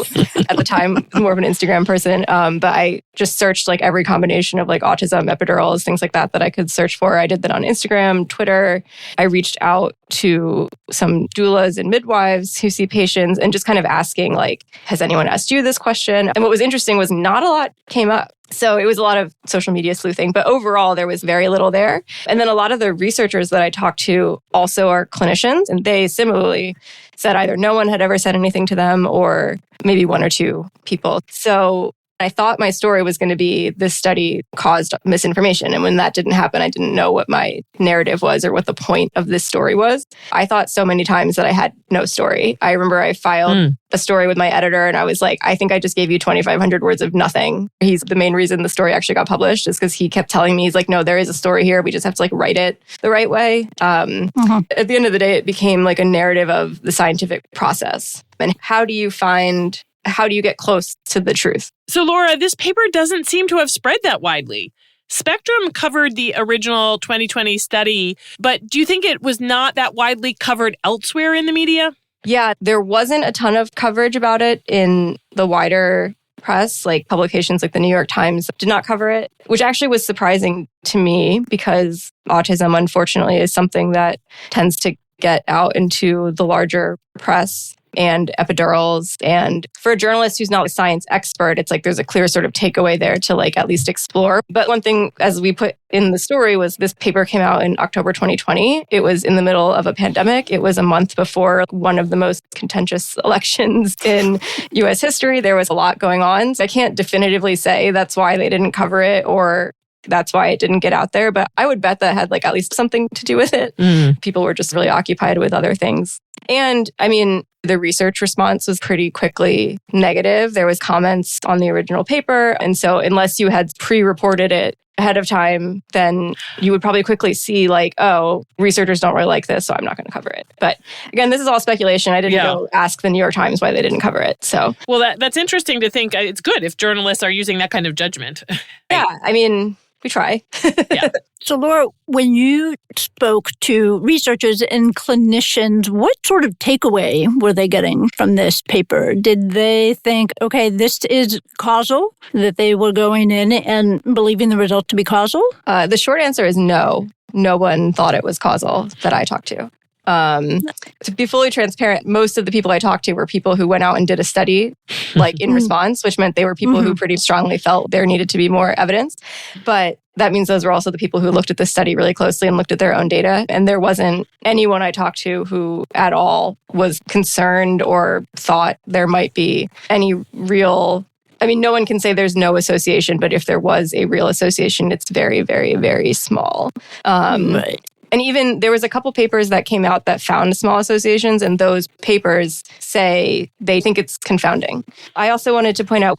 at the time, was more of an Instagram person, but I just searched every combination of autism, epidurals, things like that I could search for. I did that on Instagram, Twitter. I reached out to some doulas and midwives who see patients and just kind of asking, has anyone asked you this question? And what was interesting was not a lot came up. So it was a lot of social media sleuthing, but overall there was very little there. And then a lot of the researchers that I talked to also are clinicians, and they similarly said either no one had ever said anything to them or maybe one or two people. So I thought my story was going to be this study caused misinformation. And when that didn't happen, I didn't know what my narrative was or what the point of this story was. I thought so many times that I had no story. I remember I filed a story with my editor and I was like, I think I just gave you 2,500 words of nothing. He's the main reason the story actually got published is because he kept telling me, he's like, no, there is a story here. We just have to write it the right way. At the end of the day, it became a narrative of the scientific process. And how do you get close to the truth? So, Laura, this paper doesn't seem to have spread that widely. Spectrum covered the original 2020 study, but do you think it was not that widely covered elsewhere in the media? Yeah, there wasn't a ton of coverage about it in the wider press, publications like the New York Times did not cover it, which actually was surprising to me because autism, unfortunately, is something that tends to get out into the larger press and epidurals. And for a journalist who's not a science expert, it's like there's a clear sort of takeaway there to like at least explore. But one thing, as we put in the story, was this paper came out in October 2020. It was in the middle of a pandemic. It was a month before one of the most contentious elections in US history. There was a lot going on. So I can't definitively say that's why they didn't cover it or that's why it didn't get out there. But I would bet that had like at least something to do with it. People were just really occupied with other things. And I mean, the research response was pretty quickly negative. There was comments on the original paper. And so unless you had pre-reported it ahead of time, then you would probably quickly see like, oh, researchers don't really like this, so I'm not going to cover it. But again, this is all speculation. I didn't go ask the New York Times why they didn't cover it. So, well, that's interesting to think. It's good if journalists are using that kind of judgment. Yeah, I mean, we try. Yeah. So, Laura, when you spoke to researchers and clinicians, what sort of takeaway were they getting from this paper? Did they think, okay, this is causal, that they were going in and believing the result to be causal? The short answer is no. No one thought it was causal that I talked to. To be fully transparent, most of the people I talked to were people who went out and did a study like in response, which meant they were people who pretty strongly felt there needed to be more evidence. But that means those were also the people who looked at the study really closely and looked at their own data. And there wasn't anyone I talked to who at all was concerned or thought there might be any real... I mean, no one can say there's no association, but if there was a real association, it's very, very, very small. Right. And even there was a couple papers that came out that found small associations, and those papers say they think it's confounding. I also wanted to point out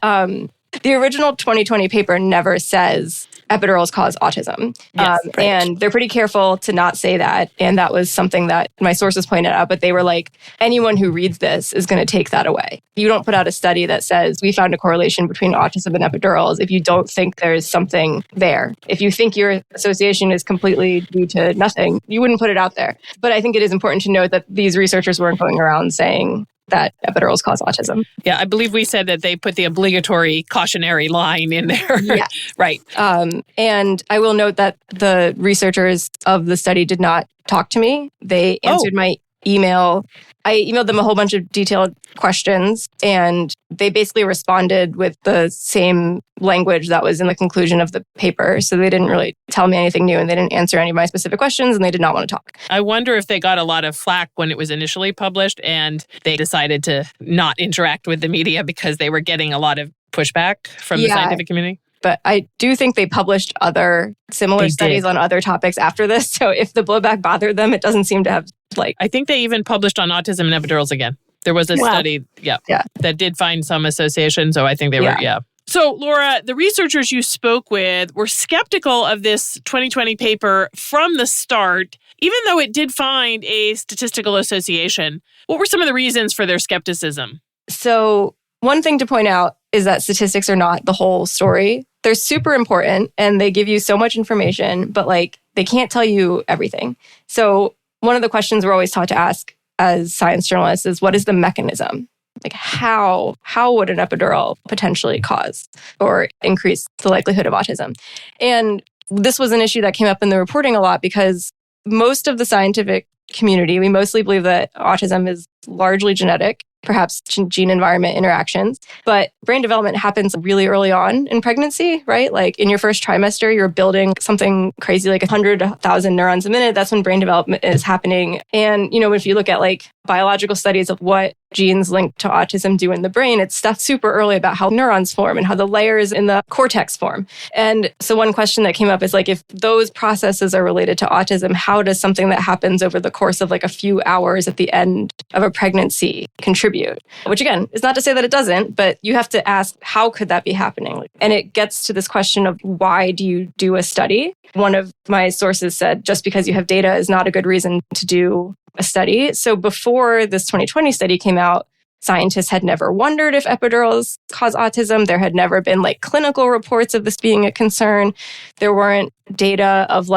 the original 2020 paper never says epidurals cause autism. Yes, right. And they're pretty careful to not say that. And that was something that my sources pointed out. But they were like, anyone who reads this is going to take that away. You don't put out a study that says we found a correlation between autism and epidurals if you don't think there's something there. If you think your association is completely due to nothing, you wouldn't put it out there. But I think it is important to note that these researchers weren't going around saying that epidurals cause autism. Yeah, I believe we said that they put the obligatory cautionary line in there. Yeah. Right. And I will note that the researchers of the study did not talk to me. They answered my email. I emailed them a whole bunch of detailed questions, and they basically responded with the same language that was in the conclusion of the paper. So they didn't really tell me anything new, and they didn't answer any of my specific questions, and they did not want to talk. I wonder if they got a lot of flack when it was initially published and they decided to not interact with the media because they were getting a lot of pushback from the scientific community. But I do think they published other similar studies on other topics after this. So if the blowback bothered them, it doesn't seem to have I think they even published on autism and epidurals again. There was a study, that did find some association. So I think they were, So, Laura, the researchers you spoke with were skeptical of this 2020 paper from the start, even though it did find a statistical association. What were some of the reasons for their skepticism? So one thing to point out is that statistics are not the whole story. They're super important and they give you so much information, but they can't tell you everything. So one of the questions we're always taught to ask as science journalists is, what is the mechanism? How would an epidural potentially cause or increase the likelihood of autism? And this was an issue that came up in the reporting a lot because most of the scientific community, we mostly believe that autism is largely genetic, perhaps gene-environment interactions. But brain development happens really early on in pregnancy, right? In your first trimester, you're building something crazy like 100,000 neurons a minute. That's when brain development is happening. And, if you look at biological studies of what genes linked to autism do in the brain, it's stuff super early about how neurons form and how the layers in the cortex form. And so one question that came up is if those processes are related to autism, how does something that happens over the course of a few hours at the end of a pregnancy contribute? Which again, is not to say that it doesn't, but you have to ask, how could that be happening? And it gets to this question of why do you do a study? One of my sources said, just because you have data is not a good reason to do a study. So before this 2020 study came out, scientists had never wondered if epidurals cause autism. There had never been clinical reports of this being a concern. There weren't data of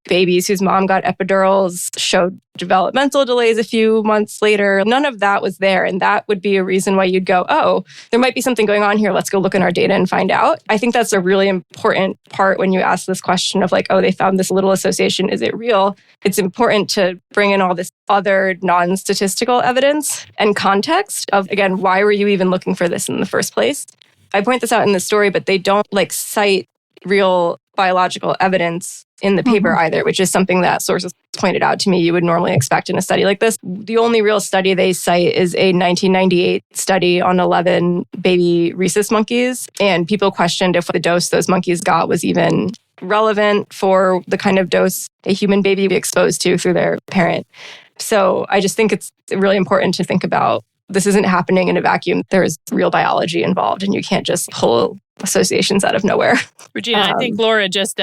babies whose mom got epidurals showed developmental delays a few months later. None of that was there. And that would be a reason why you'd go, oh, there might be something going on here. Let's go look in our data and find out. I think that's a really important part when you ask this question of oh, they found this little association. Is it real? It's important to bring in all this other non-statistical evidence and context of, again, why were you even looking for this in the first place? I point this out in the story, but they don't cite real biological evidence in the paper either, which is something that sources pointed out to me you would normally expect in a study like this. The only real study they cite is a 1998 study on 11 baby rhesus monkeys. And people questioned if the dose those monkeys got was even relevant for the kind of dose a human baby would be exposed to through their parent. So I just think it's really important to think about this isn't happening in a vacuum. There's real biology involved, and you can't just pull associations out of nowhere. Regina, I think Laura just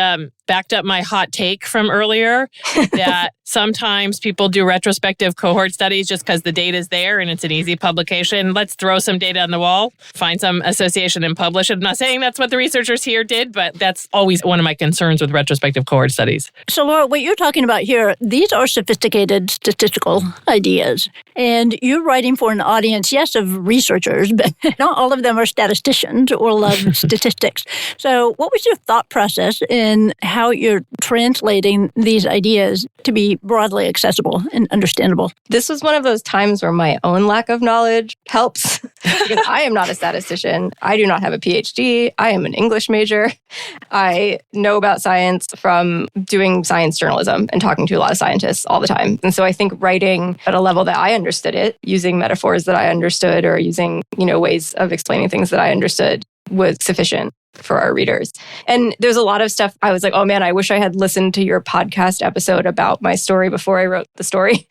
backed up my hot take from earlier that sometimes people do retrospective cohort studies just because the data is there and it's an easy publication. Let's throw some data on the wall, find some association and publish it. I'm not saying that's what the researchers here did, but that's always one of my concerns with retrospective cohort studies. So Laura, what you're talking about here, these are sophisticated statistical ideas. And you're writing for an audience, yes, of researchers, but not all of them are statisticians or love statistics. So what was your thought process in how you're translating these ideas to be broadly accessible and understandable? This was one of those times where my own lack of knowledge helps because I am not a statistician. I do not have a PhD. I am an English major. I know about science from doing science journalism and talking to a lot of scientists all the time. And so I think writing at a level that I understood it, using metaphors that I understood or using, ways of explaining things that I understood was sufficient for our readers. And there's a lot of stuff I was like, oh man, I wish I had listened to your podcast episode about my story before I wrote the story.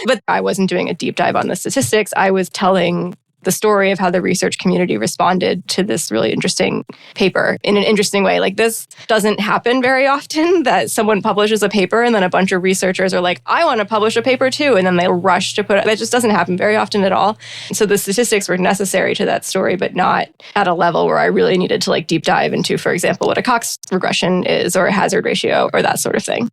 But I wasn't doing a deep dive on the statistics. I was telling the story of how the research community responded to this really interesting paper in an interesting way. This doesn't happen very often, that someone publishes a paper and then a bunch of researchers are like, I want to publish a paper too. And then they rush to put it. That just doesn't happen very often at all. So the statistics were necessary to that story, but not at a level where I really needed to deep dive into, for example, what a Cox regression is or a hazard ratio or that sort of thing.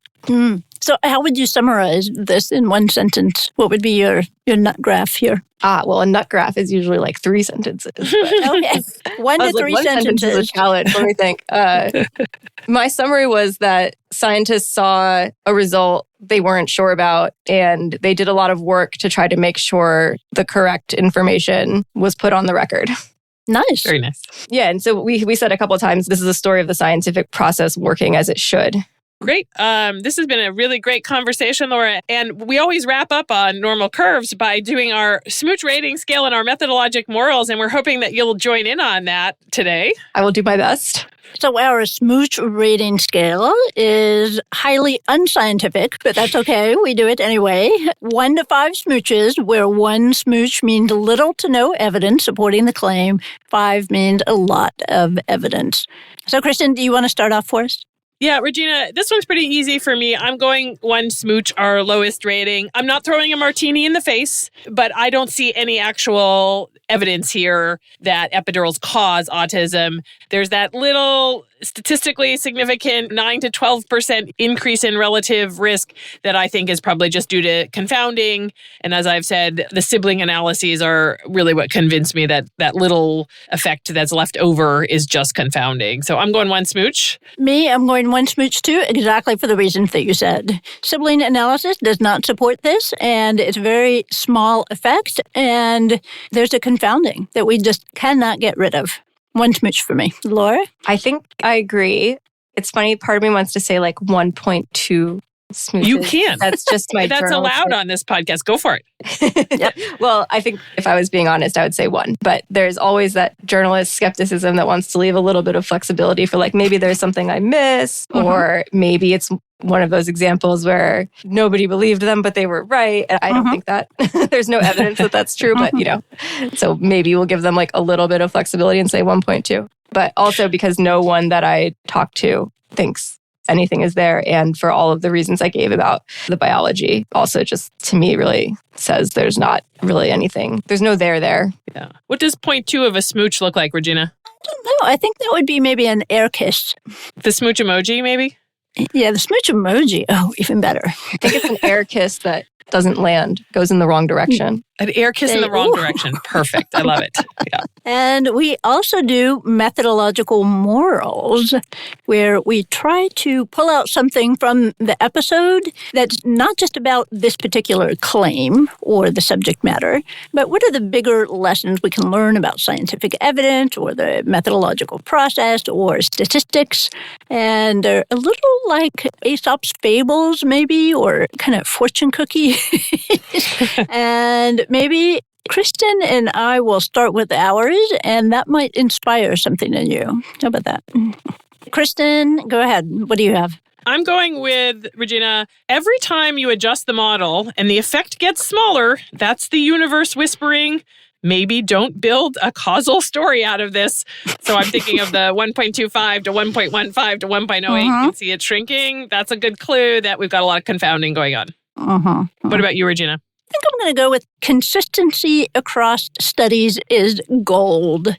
So how would you summarize this in one sentence? What would be your nut graph here? Well, a nut graph is usually 3 sentences. Okay. 1 to 3 one sentences. Is a challenge. Let me think. My summary was that scientists saw a result they weren't sure about, and they did a lot of work to try to make sure the correct information was put on the record. Nice. Very nice. Yeah, and so we said a couple of times, this is a story of the scientific process working as it should. Great. This has been a really great conversation, Laura. And we always wrap up on normal curves by doing our smooch rating scale and our methodologic morals. And we're hoping that you'll join in on that today. I will do my best. So our smooch rating scale is highly unscientific, but that's okay. We do it anyway. 1 to 5 smooches, where 1 smooch means little to no evidence supporting the claim. 5 means a lot of evidence. So Kristen, do you want to start off for us? Yeah, Regina, this one's pretty easy for me. I'm going 1 smooch, our lowest rating. I'm not throwing a martini in the face, but I don't see any actual evidence here that epidurals cause autism. There's that little statistically significant 9 to 12% increase in relative risk that I think is probably just due to confounding. And as I've said, the sibling analyses are really what convinced me that that little effect that's left over is just confounding. So I'm going 1 smooch. Me, I'm going 1 smooch too, exactly for the reasons that you said. Sibling analysis does not support this, and it's a very small effect, and there's a confounding that we just cannot get rid of. 1 smooch for me. Laura? I think I agree. It's funny, part of me wants to say 1.2 smooches. You can. That's just my That's allowed on this podcast. Go for it. Yep. Well, I think if I was being honest, I would say 1. But there's always that journalist skepticism that wants to leave a little bit of flexibility for maybe there's something I missed, or maybe it's one of those examples where nobody believed them, but they were right. And I don't think that there's no evidence that that's true, but so maybe we'll give them a little bit of flexibility and say 1.2. But also because no one that I talk to thinks anything is there. And for all of the reasons I gave about the biology, also just to me really says there's not really anything. There's no there. Yeah. What does 0.2 of a smooch look like, Regina? I don't know. I think that would be maybe an air kiss. The smooch emoji, maybe? Yeah, the smooch emoji. Oh, even better. I think it's an air kiss that doesn't land, goes in the wrong direction. An air kiss in the wrong direction. Perfect. I love it. Yeah. And we also do methodological morals, where we try to pull out something from the episode that's not just about this particular claim or the subject matter, but what are the bigger lessons we can learn about scientific evidence or the methodological process or statistics. And they're a little like Aesop's fables, maybe, or kind of fortune cookie. And maybe Kristen and I will start with ours, and that might inspire something in you. How about that? Kristen, go ahead. What do you have? I'm going with, Regina, every time you adjust the model and the effect gets smaller, that's the universe whispering, maybe don't build a causal story out of this. So I'm thinking of the 1.25 to 1.15 to 1.08. You can see it shrinking. That's a good clue that we've got a lot of confounding going on. What about you, Regina? I think I'm going to go with consistency across studies is gold.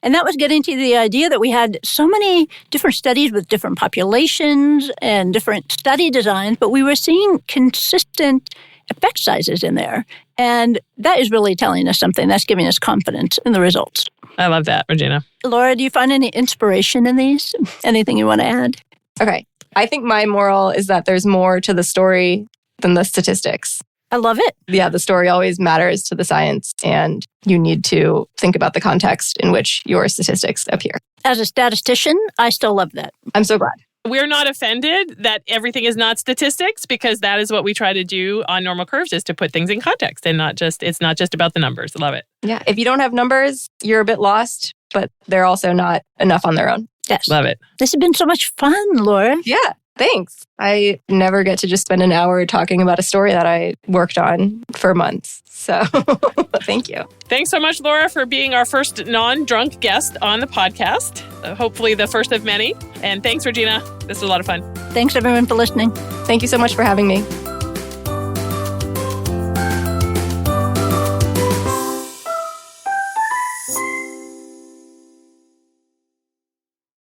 And that was getting to the idea that we had so many different studies with different populations and different study designs, but we were seeing consistent effect sizes in there. And that is really telling us something. That's giving us confidence in the results. I love that, Regina. Laura, do you find any inspiration in these? Anything you want to add? Okay. I think my moral is that there's more to the story than the statistics. I love it. Yeah, the story always matters to the science, and you need to think about the context in which your statistics appear. As a statistician, I still love that. I'm so glad. We're not offended that everything is not statistics, because that is what we try to do on normal curves, is to put things in context and it's not just about the numbers. I love it. Yeah, if you don't have numbers, you're a bit lost, but they're also not enough on their own. Yes. Love it. This has been so much fun, Laura. Yeah. Thanks. I never get to just spend an hour talking about a story that I worked on for months. So thank you. Thanks so much, Laura, for being our first non-drunk guest on the podcast. Hopefully the first of many. And thanks, Regina. This was a lot of fun. Thanks, everyone, for listening. Thank you so much for having me.